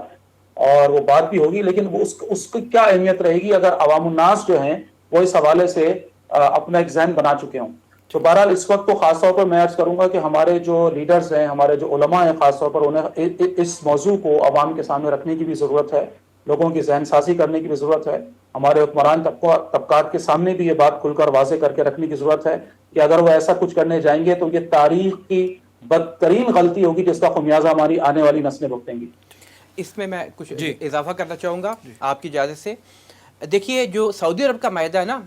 اور وہ بات بھی ہوگی، لیکن وہ اس کی کیا اہمیت رہے گی اگر عوام الناس جو ہیں وہ اس حوالے سے اپنا ایک ذہن بنا چکے ہوں. تو بہرحال اس وقت تو خاص طور پر میں عرض کروں گا کہ ہمارے جو لیڈرز ہیں، ہمارے جو علماء ہیں، خاص طور پر انہیں اس موضوع کو عوام کے سامنے رکھنے کی بھی ضرورت ہے، لوگوں کی ذہن سازی کرنے کی بھی ضرورت ہے. ہمارے حکمران طبقات کے سامنے بھی یہ بات کھل کر واضح کر کے رکھنے کی ضرورت ہے کہ اگر وہ ایسا کچھ کرنے جائیں گے تو یہ تاریخ کی بدترین غلطی ہوگی جس کا خمیازہ ہماری آنے والی نسلیں بھگتیں گی. اس میں کچھ اضافہ کرنا چاہوں گا آپ کی اجازت سے. دیکھیے جو سعودی عرب کا معاہدہ ہے نا،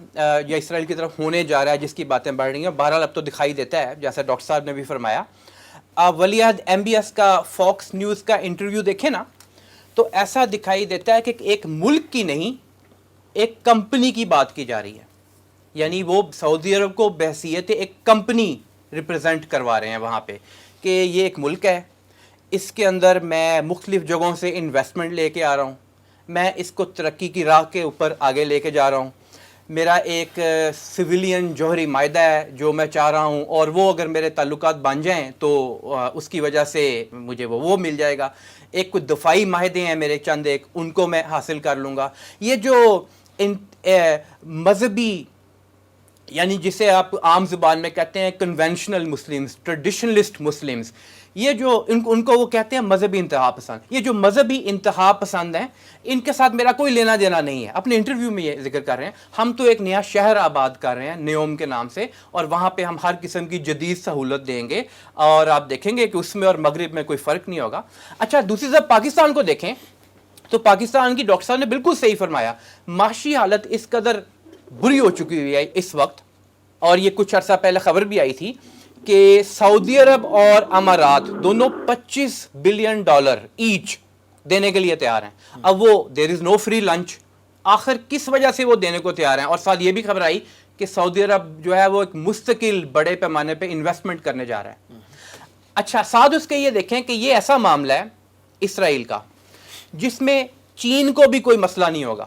یا اسرائیل کی طرف ہونے جا رہا ہے، جس کی باتیں بڑھ رہی ہیں، بہرحال اب تو دکھائی دیتا ہے جیسا ڈاکٹر صاحب نے بھی فرمایا. آپ ولی عہد MBS کا فاکس نیوز کا انٹرویو دیکھیں نا، تو ایسا دکھائی دیتا ہے کہ ایک ملک کی نہیں، ایک کمپنی کی بات کی جا رہی ہے. یعنی وہ سعودی عرب کو بحیثیت ایک کمپنی ریپرزینٹ کروا رہے ہیں وہاں پہ کہ یہ ایک ملک ہے، اس کے اندر میں مختلف جگہوں سے انویسٹمنٹ لے کے آ رہا ہوں، میں اس کو ترقی کی راہ کے اوپر آگے لے کے جا رہا ہوں، میرا ایک سویلین جوہری معاہدہ ہے جو میں چاہ رہا ہوں، اور وہ اگر میرے تعلقات بن جائیں تو اس کی وجہ سے مجھے وہ مل جائے گا. ایک کچھ دفاعی معاہدے ہیں میرے چند ایک، ان کو میں حاصل کر لوں گا. یہ جو مذہبی، یعنی جسے آپ عام زبان میں کہتے ہیں کنونشنل مسلمز، ٹریڈیشنلسٹ مسلمز، یہ جو ان کو وہ کہتے ہیں مذہبی انتہا پسند. یہ جو مذہبی انتہا پسند ہیں، ان کے ساتھ میرا کوئی لینا دینا نہیں ہے. اپنے انٹرویو میں یہ ذکر کر رہے ہیں ہم تو ایک نیا شہر آباد کر رہے ہیں نیوم کے نام سے، اور وہاں پہ ہم ہر قسم کی جدید سہولت دیں گے، اور آپ دیکھیں گے کہ اس میں اور مغرب میں کوئی فرق نہیں ہوگا. اچھا دوسری طرف پاکستان کو دیکھیں تو پاکستان کی ڈاکٹر صاحب نے بالکل صحیح فرمایا. معاشی حالت اس قدر بری ہو چکی ہوئی ہے اس وقت، اور یہ کچھ عرصہ پہلے خبر بھی آئی تھی کہ سعودی عرب اور امارات دونوں $25 بلین ایچ دینے کے لیے تیار ہیں. اب وہ دیر از نو فری لنچ، آخر کس وجہ سے وہ دینے کو تیار ہیں؟ اور ساتھ یہ بھی خبر آئی کہ سعودی عرب جو ہے وہ ایک مستقل بڑے پیمانے پہ انویسٹمنٹ کرنے جا رہا ہے. اچھا ساتھ اس کے یہ دیکھیں کہ یہ ایسا معاملہ ہے اسرائیل کا جس میں چین کو بھی کوئی مسئلہ نہیں ہوگا.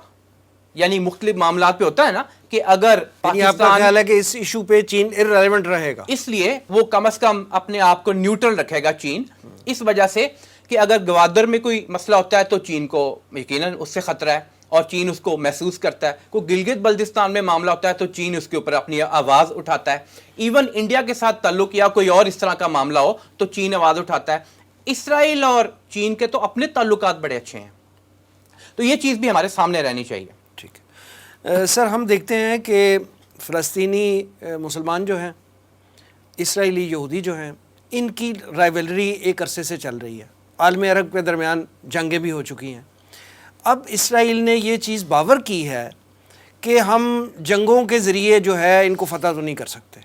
یعنی مختلف معاملات پہ ہوتا ہے نا کہ اگر آپ کا خیال ہے کہ اس ایشو پہ چین ارریلیونٹ رہے گا، اس لیے وہ کم از کم اپنے آپ کو نیوٹرل رکھے گا چین، اس وجہ سے کہ اگر گوادر میں کوئی مسئلہ ہوتا ہے تو چین کو یقیناً اس سے خطرہ ہے، اور چین اس کو محسوس کرتا ہے. کوئی گلگت بلتستان میں معاملہ ہوتا ہے تو چین اس کے اوپر اپنی آواز اٹھاتا ہے. ایون انڈیا کے ساتھ تعلق یا کوئی اور اس طرح کا معاملہ ہو تو چین آواز اٹھاتا ہے. اسرائیل اور چین کے تو اپنے تعلقات بڑے اچھے ہیں، تو یہ چیز بھی ہمارے سامنے رہنی چاہیے. ٹھیک ہے سر، ہم دیکھتے ہیں کہ فلسطینی مسلمان جو ہیں، اسرائیلی یہودی جو ہیں، ان کی رائیولری ایک عرصے سے چل رہی ہے. عالم عرب کے درمیان جنگیں بھی ہو چکی ہیں. اب اسرائیل نے یہ چیز باور کی ہے کہ ہم جنگوں کے ذریعے جو ہے ان کو فتح تو نہیں کر سکتے،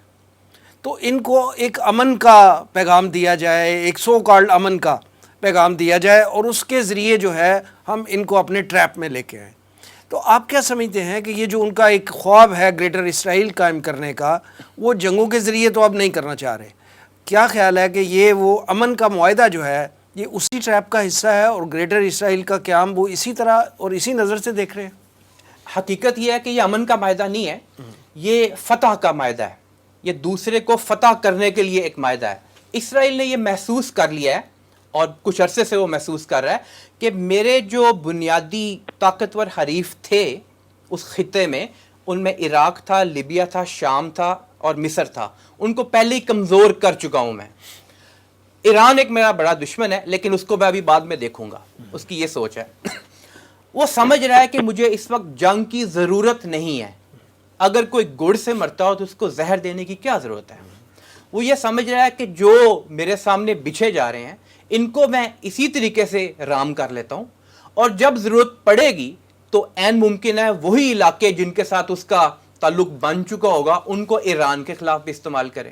تو ان کو ایک امن کا پیغام دیا جائے، ایک سو کالڈ امن کا پیغام دیا جائے، اور اس کے ذریعے جو ہے ہم ان کو اپنے ٹریپ میں لے کے آئیں. تو آپ کیا سمجھتے ہیں کہ یہ جو ان کا ایک خواب ہے گریٹر اسرائیل قائم کرنے کا، وہ جنگوں کے ذریعے تو اب نہیں کرنا چاہ رہے؟ کیا خیال ہے کہ یہ وہ امن کا معاہدہ جو ہے یہ اسی ٹریپ کا حصہ ہے، اور گریٹر اسرائیل کا قیام وہ اسی طرح اور اسی نظر سے دیکھ رہے ہیں؟ حقیقت یہ ہے کہ یہ امن کا معاہدہ نہیں ہے، یہ فتح کا معاہدہ ہے. یہ دوسرے کو فتح کرنے کے لیے ایک معاہدہ ہے. اسرائیل نے یہ محسوس کر لیا ہے، اور کچھ عرصے سے وہ محسوس کر رہا ہے کہ میرے جو بنیادی طاقتور حریف تھے اس خطے میں، ان میں عراق تھا, لیبیا تھا, شام تھا اور مصر تھا. ان کو پہلے ہی کمزور کر چکا ہوں میں. ایران ایک میرا بڑا دشمن ہے, لیکن اس کو میں ابھی بعد میں دیکھوں گا. اس کی یہ سوچ ہے, وہ سمجھ رہا ہے کہ مجھے اس وقت جنگ کی ضرورت نہیں ہے. اگر کوئی گڑ سے مرتا ہو تو اس کو زہر دینے کی کیا ضرورت ہے. وہ یہ سمجھ رہا ہے کہ جو میرے سامنے بچھے جا رہے ہیں ان کو میں اسی طریقے سے رام کر لیتا ہوں, اور جب ضرورت پڑے گی تو عین ممکن ہے وہی علاقے جن کے ساتھ اس کا تعلق بن چکا ہوگا ان کو ایران کے خلاف بھی استعمال کرے.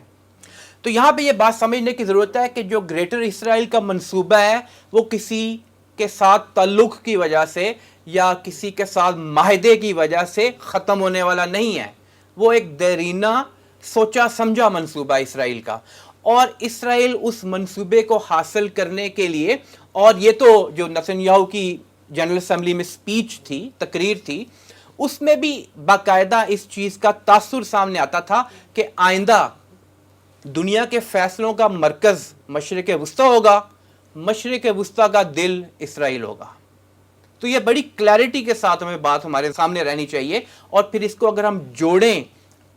تو یہاں پہ یہ بات سمجھنے کی ضرورت ہے کہ جو گریٹر اسرائیل کا منصوبہ ہے وہ کسی کے ساتھ تعلق کی وجہ سے یا کسی کے ساتھ معاہدے کی وجہ سے ختم ہونے والا نہیں ہے. وہ ایک دیرینہ سوچا سمجھا منصوبہ اسرائیل کا, اور اسرائیل اس منصوبے کو حاصل کرنے کے لیے, اور یہ تو جو نتن یاہو کی جنرل اسمبلی میں سپیچ تھی, تقریر تھی, اس میں بھی باقاعدہ اس چیز کا تاثر سامنے آتا تھا کہ آئندہ دنیا کے فیصلوں کا مرکز مشرق وسطی ہوگا, مشرق وسطی کا دل اسرائیل ہوگا. تو یہ بڑی کلیئرٹی کے ساتھ ہمیں بات ہمارے سامنے رہنی چاہیے. اور پھر اس کو اگر ہم جوڑیں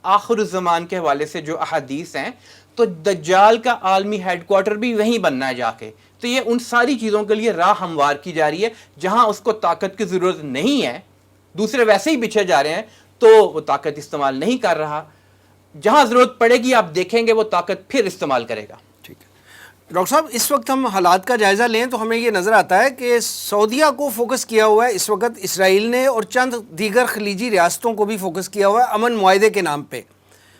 آخر الزمان کے حوالے سے جو احادیث ہیں, تو دجال کا عالمی ہیڈ کوارٹر بھی وہیں بننا ہے جا کے. تو یہ ان ساری چیزوں کے لیے راہ ہموار کی جا رہی ہے. جہاں اس کو طاقت کی ضرورت نہیں ہے, دوسرے ویسے ہی بچھے جا رہے ہیں, تو وہ طاقت استعمال نہیں کر رہا. جہاں ضرورت پڑے گی آپ دیکھیں گے وہ طاقت پھر استعمال کرے گا. ٹھیک ہے ڈاکٹر صاحب, اس وقت ہم حالات کا جائزہ لیں تو ہمیں یہ نظر آتا ہے کہ سعودیہ کو فوکس کیا ہوا ہے اس وقت اسرائیل نے, اور چند دیگر خلیجی ریاستوں کو بھی فوکس کیا ہوا ہے امن معاہدے کے نام پہ.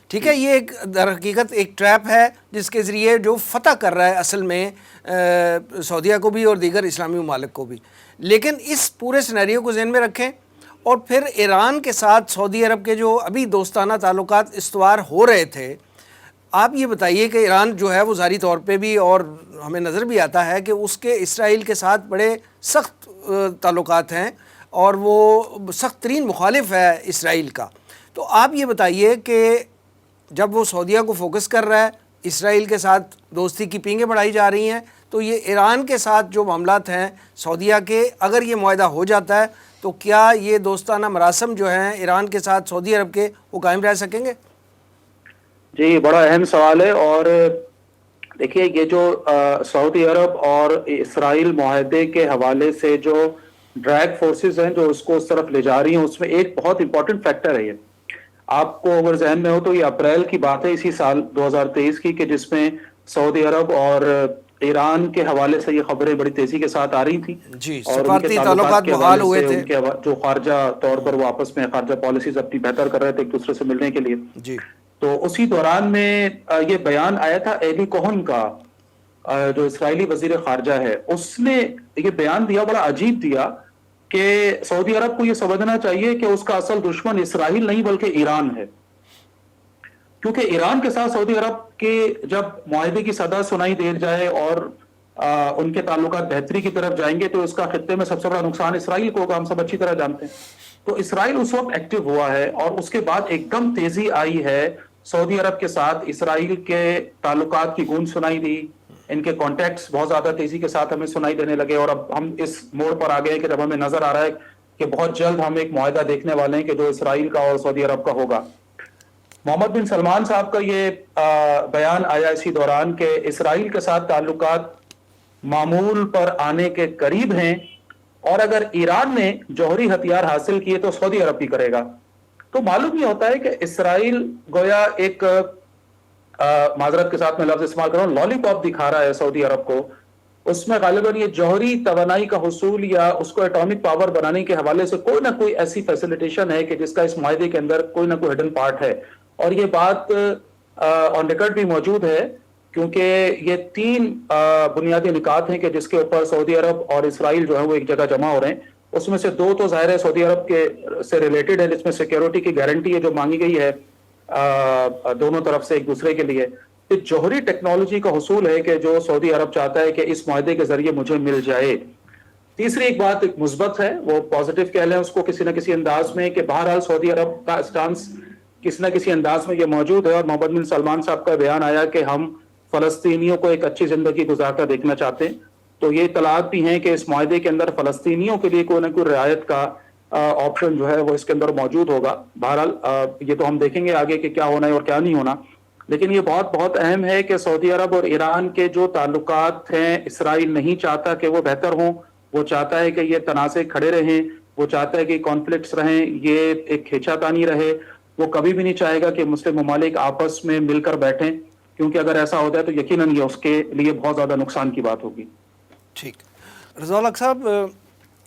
ٹھیک ہے, یہ ایک در حقیقت ایک ٹریپ ہے جس کے ذریعے جو فتح کر رہا ہے اصل میں سعودیہ کو بھی اور دیگر اسلامی ممالک کو بھی. لیکن اس پورے سینیریو کو ذہن میں رکھیں, اور پھر ایران کے ساتھ سعودی عرب کے جو ابھی دوستانہ تعلقات استوار ہو رہے تھے, آپ یہ بتائیے کہ ایران جو ہے وہ ظاہری طور پہ بھی, اور ہمیں نظر بھی آتا ہے کہ اس کے اسرائیل کے ساتھ بڑے سخت تعلقات ہیں اور وہ سخت ترین مخالف ہے اسرائیل کا. تو آپ یہ بتائیے کہ جب وہ سعودیہ کو فوکس کر رہا ہے, اسرائیل کے ساتھ دوستی کی پینگیں بڑھائی جا رہی ہیں, تو یہ ایران کے ساتھ جو معاملات ہیں سعودیہ کے, اگر یہ معاہدہ ہو جاتا ہے تو کیا یہ دوستانہ مراسم جو ہیں ایران کے ساتھ سعودی عرب کے وہ قائم رہ سکیں گے؟ جی, بڑا اہم سوال ہے. اور دیکھیے, یہ جو سعودی عرب اور اسرائیل معاہدے کے حوالے سے جو ڈریگ فورسز ہیں جو اس کو اس طرف لے جا رہی ہیں, اس میں ایک بہت امپورٹنٹ فیکٹر ہے. یہ آپ کو اگر ذہن میں ہو تو یہ اپریل کی بات ہے اسی سال 2023 کی, کہ جس میں سعودی عرب اور ایران کے حوالے سے یہ خبریں بڑی تیزی کے ساتھ آ رہی تھیں. جی, اور سفارتی تعلقات بحال ہوئے تھے, جو خارجہ طور پر وہ آپس میں خارجہ پالیسیز اپنی بہتر کر رہے تھے ایک دوسرے سے ملنے کے لیے. جی, تو اسی دوران میں یہ بیان آیا تھا ایلی کوہن کا, جو اسرائیلی وزیر خارجہ ہے. اس نے یہ بیان دیا, بڑا عجیب دیا, کہ سعودی عرب کو یہ سمجھنا چاہیے کہ اس کا اصل دشمن اسرائیل نہیں بلکہ ایران ہے. کیونکہ ایران کے ساتھ سعودی عرب کے جب معاہدے کی صدا سنائی دے جائے اور ان کے تعلقات بہتری کی طرف جائیں گے, تو اس کا خطے میں سب سے بڑا نقصان اسرائیل کو ہوگا, ہم سب اچھی طرح جانتے ہیں. تو اسرائیل اس وقت ایکٹیو ہوا ہے, اور اس کے بعد ایک دم تیزی آئی ہے سعودی عرب کے ساتھ. اسرائیل کے تعلقات کی گونج سنائی دی, ان کے کانٹیکٹس بہت زیادہ تیزی کے ساتھ ہمیں سنائی دینے لگے. اور اب ہم اس موڑ پر آ گئے کہ جب ہمیں نظر آ رہا ہے کہ بہت جلد ہم ایک معاہدہ دیکھنے والے ہیں کہ جو اسرائیل کا اور سعودی عرب کا ہوگا. محمد بن سلمان صاحب کا یہ بیان آیا اسی دوران کہ اسرائیل کے ساتھ تعلقات معمول پر آنے کے قریب ہیں, اور اگر ایران نے جوہری ہتھیار حاصل کیے تو سعودی عرب بھی کرے گا. تو معلوم یہ ہوتا ہے کہ اسرائیل گویا ایک معذرت کے ساتھ میں لفظ استعمال کر رہا ہوں, لالی پاپ دکھا رہا ہے سعودی عرب کو. اس میں غالباً یہ جوہری توانائی کا حصول یا اس کو ایٹامک پاور بنانے کے حوالے سے کوئی نہ کوئی ایسی فیسیلیٹیشن ہے کہ جس کا اس معاہدے کے اندر کوئی نہ کوئی ہڈن پارٹ ہے. اور یہ بات آن ریکارڈ بھی موجود ہے, کیونکہ یہ 3 بنیادی نکات ہیں کہ جس کے اوپر سعودی عرب اور اسرائیل جو ہے وہ ایک جگہ جمع ہو رہے ہیں. اس میں سے 2 تو ظاہر ہے سعودی عرب کے سے ریلیٹڈ ہے, جس میں سیکیورٹی کی گارنٹی ہے جو مانگی گئی ہے دونوں طرف سے ایک دوسرے کے لیے. جوہری ٹیکنالوجی کا حصول ہے کہ جو سعودی عرب چاہتا ہے کہ اس معاہدے کے ذریعے مجھے مل جائے. تیسری ایک بات ایک مثبت ہے, وہ پازیٹیو کہہ لیں اس کو کسی نہ کسی انداز میں, کہ بہرحال سعودی عرب کا اسٹانس کسی نہ کسی انداز میں یہ موجود ہے. اور محمد بن سلمان صاحب کا بیان آیا کہ ہم فلسطینیوں کو ایک اچھی زندگی گزارتا دیکھنا چاہتے ہیں. تو یہ اطلاعات بھی ہیں کہ اس معاہدے کے اندر فلسطینیوں کے لیے کوئی نہ کوئی رعایت کا آپشن جو ہے وہ اس کے اندر موجود ہوگا. بہرحال یہ تو ہم دیکھیں گے آگے کہ کیا ہونا ہے اور کیا نہیں ہونا. لیکن یہ بہت بہت اہم ہے کہ سعودی عرب اور ایران کے جو تعلقات ہیں اسرائیل نہیں چاہتا کہ وہ بہتر ہوں. وہ چاہتا ہے کہ یہ تنازع کھڑے رہیں, وہ چاہتا ہے کہ کانفلکٹس رہیں, یہ ایک کھینچا تانی رہے. وہ کبھی بھی نہیں چاہے گا کہ مسلم ممالک آپس میں مل کر بیٹھیں, کیونکہ اگر ایسا ہوتا ہے تو یقیناً یہ اس کے لیے بہت زیادہ نقصان کی بات ہوگی. ٹھیک. رضا الحق صاحب,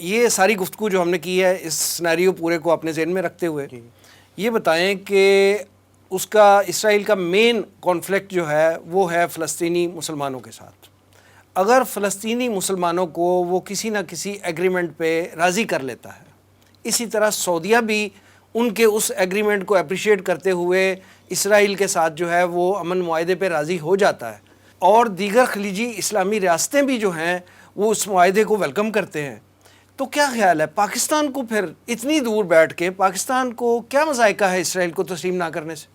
یہ ساری گفتگو جو ہم نے کی ہے اس سنیریو پورے کو اپنے ذہن میں رکھتے ہوئے یہ بتائیں کہ اس کا اسرائیل کا مین کانفلکٹ جو ہے وہ ہے فلسطینی مسلمانوں کے ساتھ. اگر فلسطینی مسلمانوں کو وہ کسی نہ کسی ایگریمنٹ پہ راضی کر لیتا ہے, اسی طرح سعودیہ بھی ان کے اس ایگریمنٹ کو اپریشیٹ کرتے ہوئے اسرائیل کے ساتھ جو ہے وہ امن معاہدے پہ راضی ہو جاتا ہے, اور دیگر خلیجی اسلامی ریاستیں بھی جو ہیں وہ اس معاہدے کو ویلکم کرتے ہیں, تو کیا خیال ہے پاکستان کو پھر اتنی دور بیٹھ کے پاکستان کو کیا مذائقہ ہے اسرائیل کو تسلیم نہ کرنے سے؟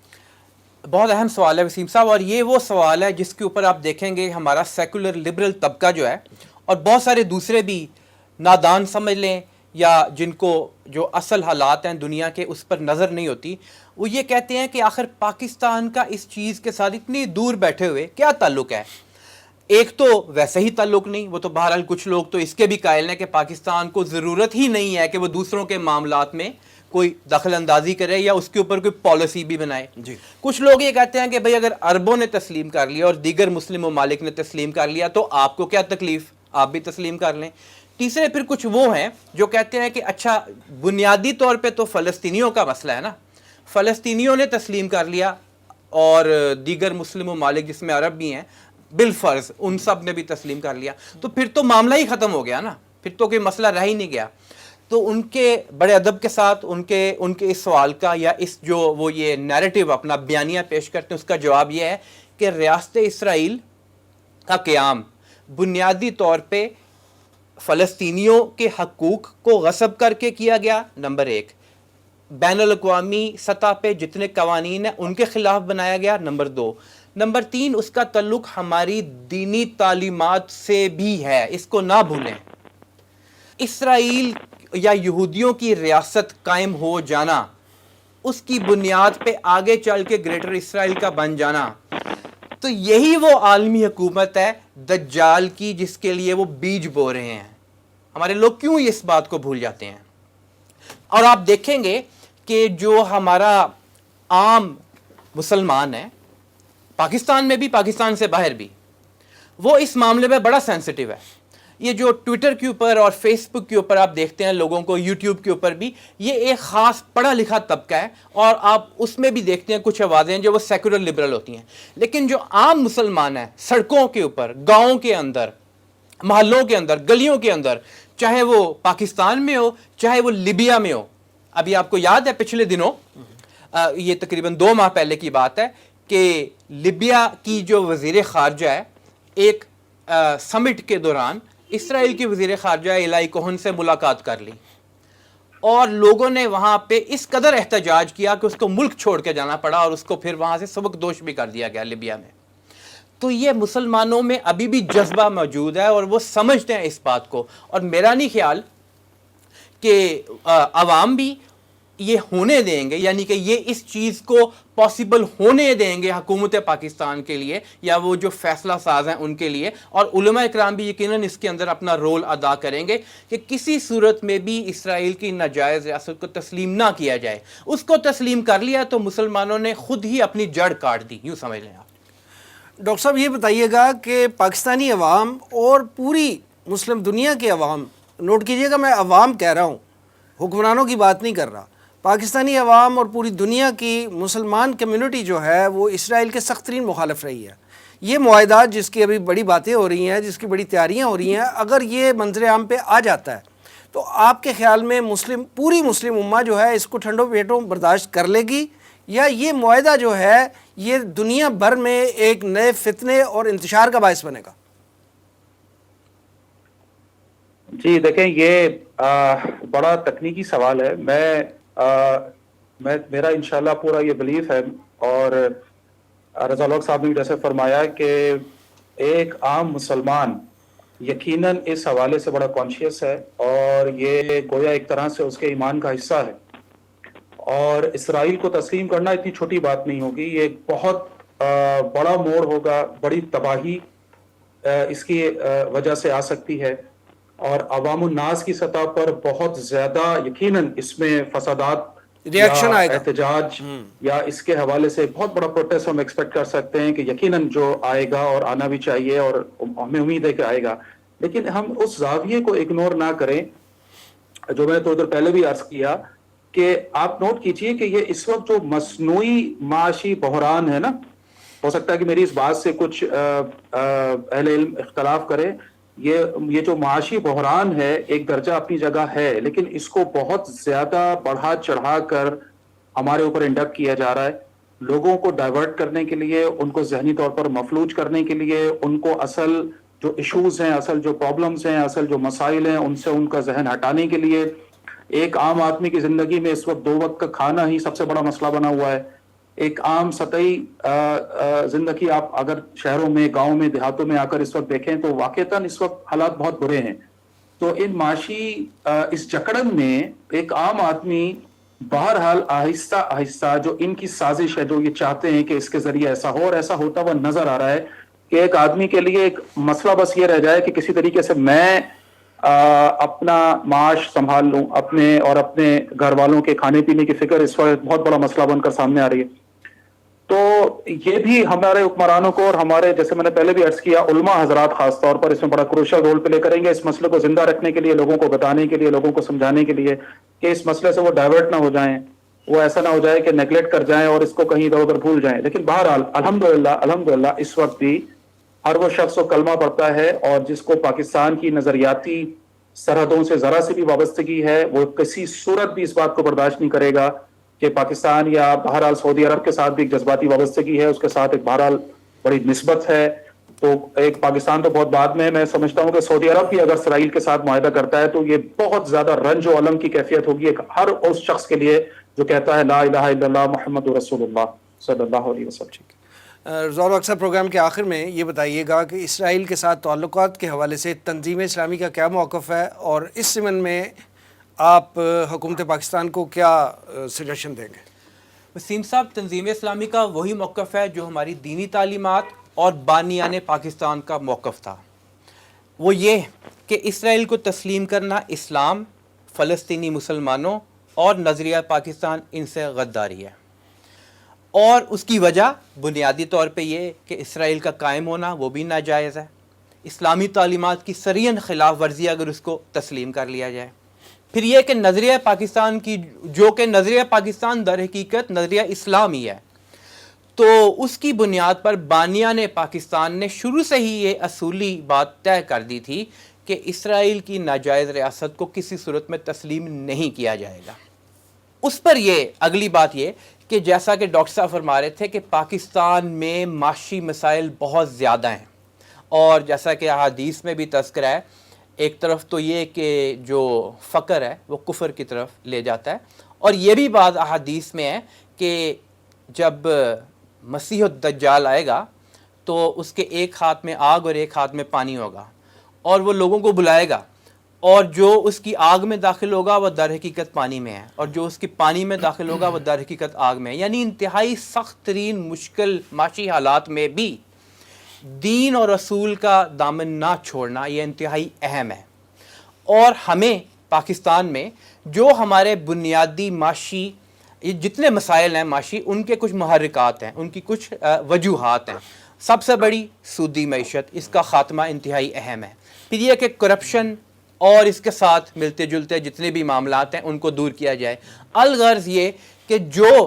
بہت اہم سوال ہے وسیم صاحب, اور یہ وہ سوال ہے جس کے اوپر آپ دیکھیں گے ہمارا سیکولر لبرل طبقہ جو ہے اور بہت سارے دوسرے بھی نادان سمجھ لیں یا جن کو جو اصل حالات ہیں دنیا کے اس پر نظر نہیں ہوتی, وہ یہ کہتے ہیں کہ آخر پاکستان کا اس چیز کے ساتھ اتنی دور بیٹھے ہوئے کیا تعلق ہے. ایک تو ویسے ہی تعلق نہیں, وہ تو بہرحال کچھ لوگ تو اس کے بھی قائل ہیں کہ پاکستان کو ضرورت ہی نہیں ہے کہ وہ دوسروں کے معاملات میں کوئی دخل اندازی کرے یا اس کے اوپر کوئی پالیسی بھی بنائے. کچھ لوگ یہ کہتے ہیں کہ بھئی اگر عربوں نے تسلیم کر لیا اور دیگر مسلم ممالک نے تسلیم کر لیا تو آپ کو کیا تکلیف, آپ بھی تسلیم کر لیں. تیسرے پھر کچھ وہ ہیں جو کہتے ہیں کہ اچھا بنیادی طور پہ تو فلسطینیوں کا مسئلہ ہے نا, فلسطینیوں نے تسلیم کر لیا اور دیگر مسلم ممالک جس میں عرب بھی ہیں بالفرض ان سب نے بھی تسلیم کر لیا, تو پھر تو معاملہ ہی ختم ہو گیا نا, پھر تو کوئی مسئلہ رہ ہی نہیں گیا. تو ان کے بڑے ادب کے ساتھ ان کے اس سوال کا یا اس جو وہ یہ نیریٹو اپنا بیانیہ پیش کرتے ہیں اس کا جواب یہ ہے کہ ریاست اسرائیل کا قیام بنیادی طور پہ فلسطینیوں کے حقوق کو غصب کر کے کیا گیا, نمبر ایک. بین الاقوامی سطح پہ جتنے قوانین ہیں ان کے خلاف بنایا گیا, نمبر دو. نمبر تین, اس کا تعلق ہماری دینی تعلیمات سے بھی ہے, اس کو نہ بھولیں. اسرائیل یا یہودیوں کی ریاست قائم ہو جانا, اس کی بنیاد پہ آگے چل کے گریٹر اسرائیل کا بن جانا, تو یہی وہ عالمی حکومت ہے دجال کی جس کے لیے وہ بیج بو رہے ہیں. ہمارے لوگ کیوں اس بات کو بھول جاتے ہیں؟ اور آپ دیکھیں گے کہ جو ہمارا عام مسلمان ہے پاکستان میں بھی پاکستان سے باہر بھی, وہ اس معاملے میں بڑا سینسٹیو ہے. یہ جو ٹویٹر کے اوپر اور فیس بک کے اوپر آپ دیکھتے ہیں لوگوں کو, یوٹیوب کے اوپر بھی, یہ ایک خاص پڑھا لکھا طبقہ ہے اور آپ اس میں بھی دیکھتے ہیں کچھ آوازیں جو وہ سیکولر لبرل ہوتی ہیں. لیکن جو عام مسلمان ہیں سڑکوں کے اوپر, گاؤں کے اندر, محلوں کے اندر, گلیوں کے اندر, چاہے وہ پاکستان میں ہو چاہے وہ لیبیا میں ہو. ابھی آپ کو یاد ہے پچھلے دنوں یہ تقریباً 2 ماہ پہلے کی بات ہے کہ لیبیا کی جو وزیر خارجہ ہے ایک سمٹ کے دوران اسرائیل کی وزیر خارجہ ایلائی کوہن سے ملاقات کر لی, اور لوگوں نے وہاں پہ اس قدر احتجاج کیا کہ اس کو ملک چھوڑ کے جانا پڑا اور اس کو پھر وہاں سے سبک دوش بھی کر دیا گیا لیبیا میں. تو یہ مسلمانوں میں ابھی بھی جذبہ موجود ہے اور وہ سمجھتے ہیں اس بات کو, اور میرا نہیں خیال کہ عوام بھی یہ ہونے دیں گے, یعنی کہ یہ اس چیز کو پاسبل ہونے دیں گے حکومت پاکستان کے لیے یا وہ جو فیصلہ ساز ہیں ان کے لیے, اور علماء اکرام بھی یقیناً اس کے اندر اپنا رول ادا کریں گے کہ کسی صورت میں بھی اسرائیل کی ناجائز ریاست کو تسلیم نہ کیا جائے. اس کو تسلیم کر لیا تو مسلمانوں نے خود ہی اپنی جڑ کاٹ دی, یوں سمجھ لیں آپ. ڈاکٹر صاحب یہ بتائیے گا کہ پاکستانی عوام اور پوری مسلم دنیا کے عوام, نوٹ کیجئے گا میں عوام کہہ رہا ہوں, حکمرانوں کی بات نہیں کر رہا, پاکستانی عوام اور پوری دنیا کی مسلمان کمیونٹی جو ہے وہ اسرائیل کے سخت ترین مخالف رہی ہے. یہ معاہدات جس کی ابھی بڑی باتیں ہو رہی ہیں, جس کی بڑی تیاریاں ہو رہی ہیں, اگر یہ منظر عام پہ آ جاتا ہے تو آپ کے خیال میں پوری مسلم امہ جو ہے اس کو ٹھنڈو پیٹوں برداشت کر لے گی, یا یہ معاہدہ جو ہے یہ دنیا بھر میں ایک نئے فتنے اور انتشار کا باعث بنے گا؟ جی دیکھیں, یہ بڑا تکنیکی سوال ہے. میرا انشاءاللہ پورا یہ بلیف ہے, اور رضا الحق صاحب نے جیسے فرمایا کہ ایک عام مسلمان یقیناً اس حوالے سے بڑا کانشیس ہے اور یہ گویا ایک طرح سے اس کے ایمان کا حصہ ہے. اور اسرائیل کو تسلیم کرنا اتنی چھوٹی بات نہیں ہوگی, یہ ایک بہت بڑا موڑ ہوگا, بڑی تباہی اس کی وجہ سے آ سکتی ہے, اور عوام الناس کی سطح پر بہت زیادہ یقیناً اس میں فسادات یا ریاکشن آئے گا. احتجاج یا اس کے حوالے سے بہت بڑا پروٹیسٹ ہم ایکسپیکٹ کر سکتے ہیں کہ یقیناً جو آئے گا, اور آنا بھی چاہیے, اور ہمیں امید ہے کہ آئے گا. لیکن ہم اس زاویے کو اگنور نہ کریں جو میں نے تھوڑی دیر پہلے بھی عرض کیا, کہ آپ نوٹ کیجئے کہ یہ اس وقت جو مصنوعی معاشی بحران ہے نا, ہو سکتا ہے کہ میری اس بات سے کچھ اہل علم اختلاف کرے, یہ جو معاشی بحران ہے ایک درجہ اپنی جگہ ہے, لیکن اس کو بہت زیادہ بڑھا چڑھا کر ہمارے اوپر انڈکٹ کیا جا رہا ہے, لوگوں کو ڈائیورٹ کرنے کے لیے, ان کو ذہنی طور پر مفلوج کرنے کے لیے, ان کو اصل جو ایشوز ہیں, اصل جو پرابلمز ہیں, اصل جو مسائل ہیں, ان سے ان کا ذہن ہٹانے کے لیے. ایک عام آدمی کی زندگی میں اس وقت 2 وقت کا کھانا ہی سب سے بڑا مسئلہ بنا ہوا ہے. ایک عام سطحی زندگی آپ اگر شہروں میں, گاؤں میں, دیہاتوں میں آ کر اس وقت دیکھیں تو واقعتاً اس وقت حالات بہت برے ہیں. تو ان معاشی اس جکڑن میں ایک عام آدمی بہرحال آہستہ آہستہ, جو ان کی سازش ہے, جو یہ چاہتے ہیں کہ اس کے ذریعے ایسا ہو, اور ایسا ہوتا ہوا نظر آ رہا ہے کہ ایک آدمی کے لیے ایک مسئلہ بس یہ رہ جائے کہ کسی طریقے سے میں اپنا معاش سنبھال لوں, اپنے اور اپنے گھر والوں کے کھانے پینے کی فکر اس وقت بہت بڑا مسئلہ بن کر سامنے آ رہی ہے. تو یہ بھی ہمارے حکمرانوں کو, اور ہمارے, جیسے میں نے پہلے بھی عرض کیا, علماء حضرات خاص طور پر اس میں بڑا کروشل رول پلے کریں گے, اس مسئلے کو زندہ رکھنے کے لیے, لوگوں کو بتانے کے لیے, لوگوں کو سمجھانے کے لیے کہ اس مسئلے سے وہ ڈائیورٹ نہ ہو جائیں, وہ ایسا نہ ہو جائے کہ نیگلیکٹ کر جائیں اور اس کو کہیں ادھر ادھر بھول جائیں. لیکن بہرحال الحمدللہ اس وقت بھی ہر وہ شخص کو کلمہ پڑھتا ہے اور جس کو پاکستان کی نظریاتی سرحدوں سے ذرا سی بھی وابستگی ہے, وہ کسی صورت بھی اس بات کو برداشت نہیں کرے گا کہ پاکستان یا بہرحال سعودی عرب کے ساتھ بھی ایک جذباتی وابستگی ہے, اس کے ساتھ ایک بہرحال بڑی نسبت ہے. تو ایک پاکستان تو بہت بعد میں سمجھتا ہوں کہ سعودی عرب بھی اگر اسرائیل کے ساتھ معاہدہ کرتا ہے تو یہ بہت زیادہ رنج و الم کی کیفیت ہوگی ہر اس شخص کے لیے جو کہتا ہے لا الہ الا اللہ محمد رسول اللہ صلی اللہ علیہ وسلم. رضوان اکثر پروگرام کے آخر میں یہ بتائیے گا کہ اسرائیل کے ساتھ تعلقات کے حوالے سے تنظیم اسلامی کا کیا موقف ہے, اور اس ضمن میں آپ حکومت پاکستان کو کیا سجیشن دیں گے؟ وسیم صاحب, تنظیم اسلامی کا وہی موقف ہے جو ہماری دینی تعلیمات اور بانیان پاکستان کا موقف تھا. وہ یہ کہ اسرائیل کو تسلیم کرنا اسلام, فلسطینی مسلمانوں اور نظریہ پاکستان ان سے غداری ہے. اور اس کی وجہ بنیادی طور پہ یہ کہ اسرائیل کا قائم ہونا وہ بھی ناجائز ہے, اسلامی تعلیمات کی سرین خلاف ورزی اگر اس کو تسلیم کر لیا جائے. پھر یہ کہ نظریہ پاکستان کی, جو کہ نظریہ پاکستان در حقیقت نظریہ اسلامی ہے, تو اس کی بنیاد پر بانیان پاکستان نے شروع سے ہی یہ اصولی بات طے کر دی تھی کہ اسرائیل کی ناجائز ریاست کو کسی صورت میں تسلیم نہیں کیا جائے گا. اس پر یہ اگلی بات یہ کہ جیسا کہ ڈاکٹر صاحب فرما رہے تھے کہ پاکستان میں معاشی مسائل بہت زیادہ ہیں, اور جیسا کہ احادیث میں بھی تذکرہ ہے, ایک طرف تو یہ کہ جو فقر ہے وہ کفر کی طرف لے جاتا ہے, اور یہ بھی بات احادیث میں ہے کہ جب مسیح الدجال آئے گا تو اس کے ایک ہاتھ میں آگ اور ایک ہاتھ میں پانی ہوگا, اور وہ لوگوں کو بلائے گا, اور جو اس کی آگ میں داخل ہوگا وہ در حقیقت پانی میں ہے, اور جو اس کی پانی میں داخل ہوگا وہ در حقیقت آگ میں ہے. یعنی انتہائی سخت ترین مشکل معاشی حالات میں بھی دین اور رسول کا دامن نہ چھوڑنا یہ انتہائی اہم ہے. اور ہمیں پاکستان میں جو ہمارے بنیادی معاشی جتنے مسائل ہیں معاشی, ان کے کچھ محرکات ہیں, ان کی کچھ وجوہات ہیں. سب سے بڑی سودی معیشت, اس کا خاتمہ انتہائی اہم ہے. پھر یہ کہ کرپشن اور اس کے ساتھ ملتے جلتے جتنے بھی معاملات ہیں ان کو دور کیا جائے. الغرض یہ کہ جو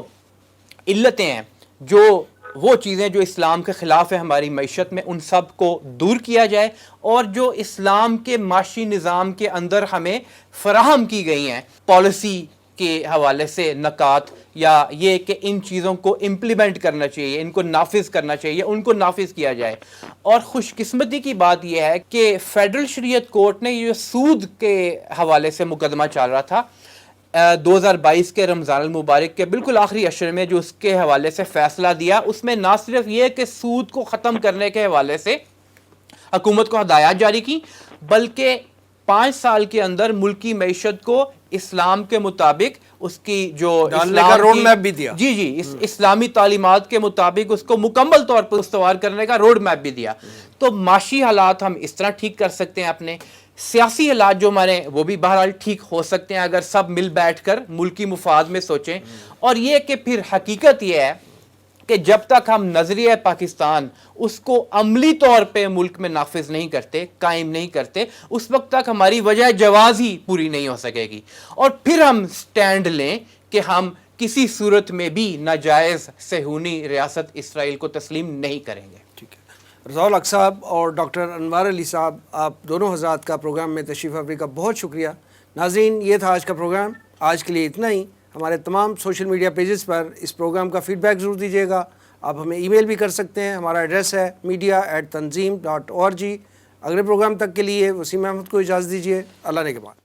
علتیں ہیں, جو وہ چیزیں جو اسلام کے خلاف ہیں ہماری معیشت میں, ان سب کو دور کیا جائے, اور جو اسلام کے معاشی نظام کے اندر ہمیں فراہم کی گئی ہیں پالیسی کے حوالے سے نکات, یا یہ کہ ان چیزوں کو امپلیمنٹ کرنا چاہیے, ان کو نافذ کرنا چاہیے, ان کو نافذ کیا جائے. اور خوش قسمتی کی بات یہ ہے کہ فیڈرل شریعت کورٹ نے یہ سود کے حوالے سے مقدمہ چل رہا تھا 2022 کے رمضان المبارک کے بالکل آخری عشر میں, جو اس کے حوالے سے فیصلہ دیا, اس میں نہ صرف یہ کہ سود کو ختم کرنے کے حوالے سے حکومت کو ہدایات جاری کی، بلکہ 5 سال کے اندر ملکی معیشت کو اسلام کے مطابق اس کی جو ڈالنے کا روڈ میپ بھی دیا. جی اسلامی تعلیمات کے مطابق اس کو مکمل طور پر استوار کرنے کا روڈ میپ بھی دیا. تو معاشی حالات ہم اس طرح ٹھیک کر سکتے ہیں اپنے، سیاسی حالات جو ہمارے وہ بھی بہرحال ٹھیک ہو سکتے ہیں اگر سب مل بیٹھ کر ملکی مفاد میں سوچیں. اور یہ کہ پھر حقیقت یہ ہے کہ جب تک ہم نظریہ پاکستان اس کو عملی طور پہ ملک میں نافذ نہیں کرتے، قائم نہیں کرتے، اس وقت تک ہماری وجہ جواز ہی پوری نہیں ہو سکے گی. اور پھر ہم سٹینڈ لیں کہ ہم کسی صورت میں بھی ناجائز صہیونی ریاست اسرائیل کو تسلیم نہیں کریں گے. ٹھیک ہے. رضا الحق صاحب اور ڈاکٹر انوار علی صاحب، آپ دونوں حضرات کا پروگرام میں تشریف آوری کا بہت شکریہ. ناظرین، یہ تھا آج کا پروگرام. آج کے لیے اتنا ہی. ہمارے تمام سوشل میڈیا پیجز پر اس پروگرام کا فیڈ بیک ضرور دیجیے گا. آپ ہمیں ای میل بھی کر سکتے ہیں. ہمارا ایڈریس ہے media@tanzeem.org. اگلے پروگرام تک کے لیے وسیم احمد کو اجازت دیجیے. اللہ نگہبان.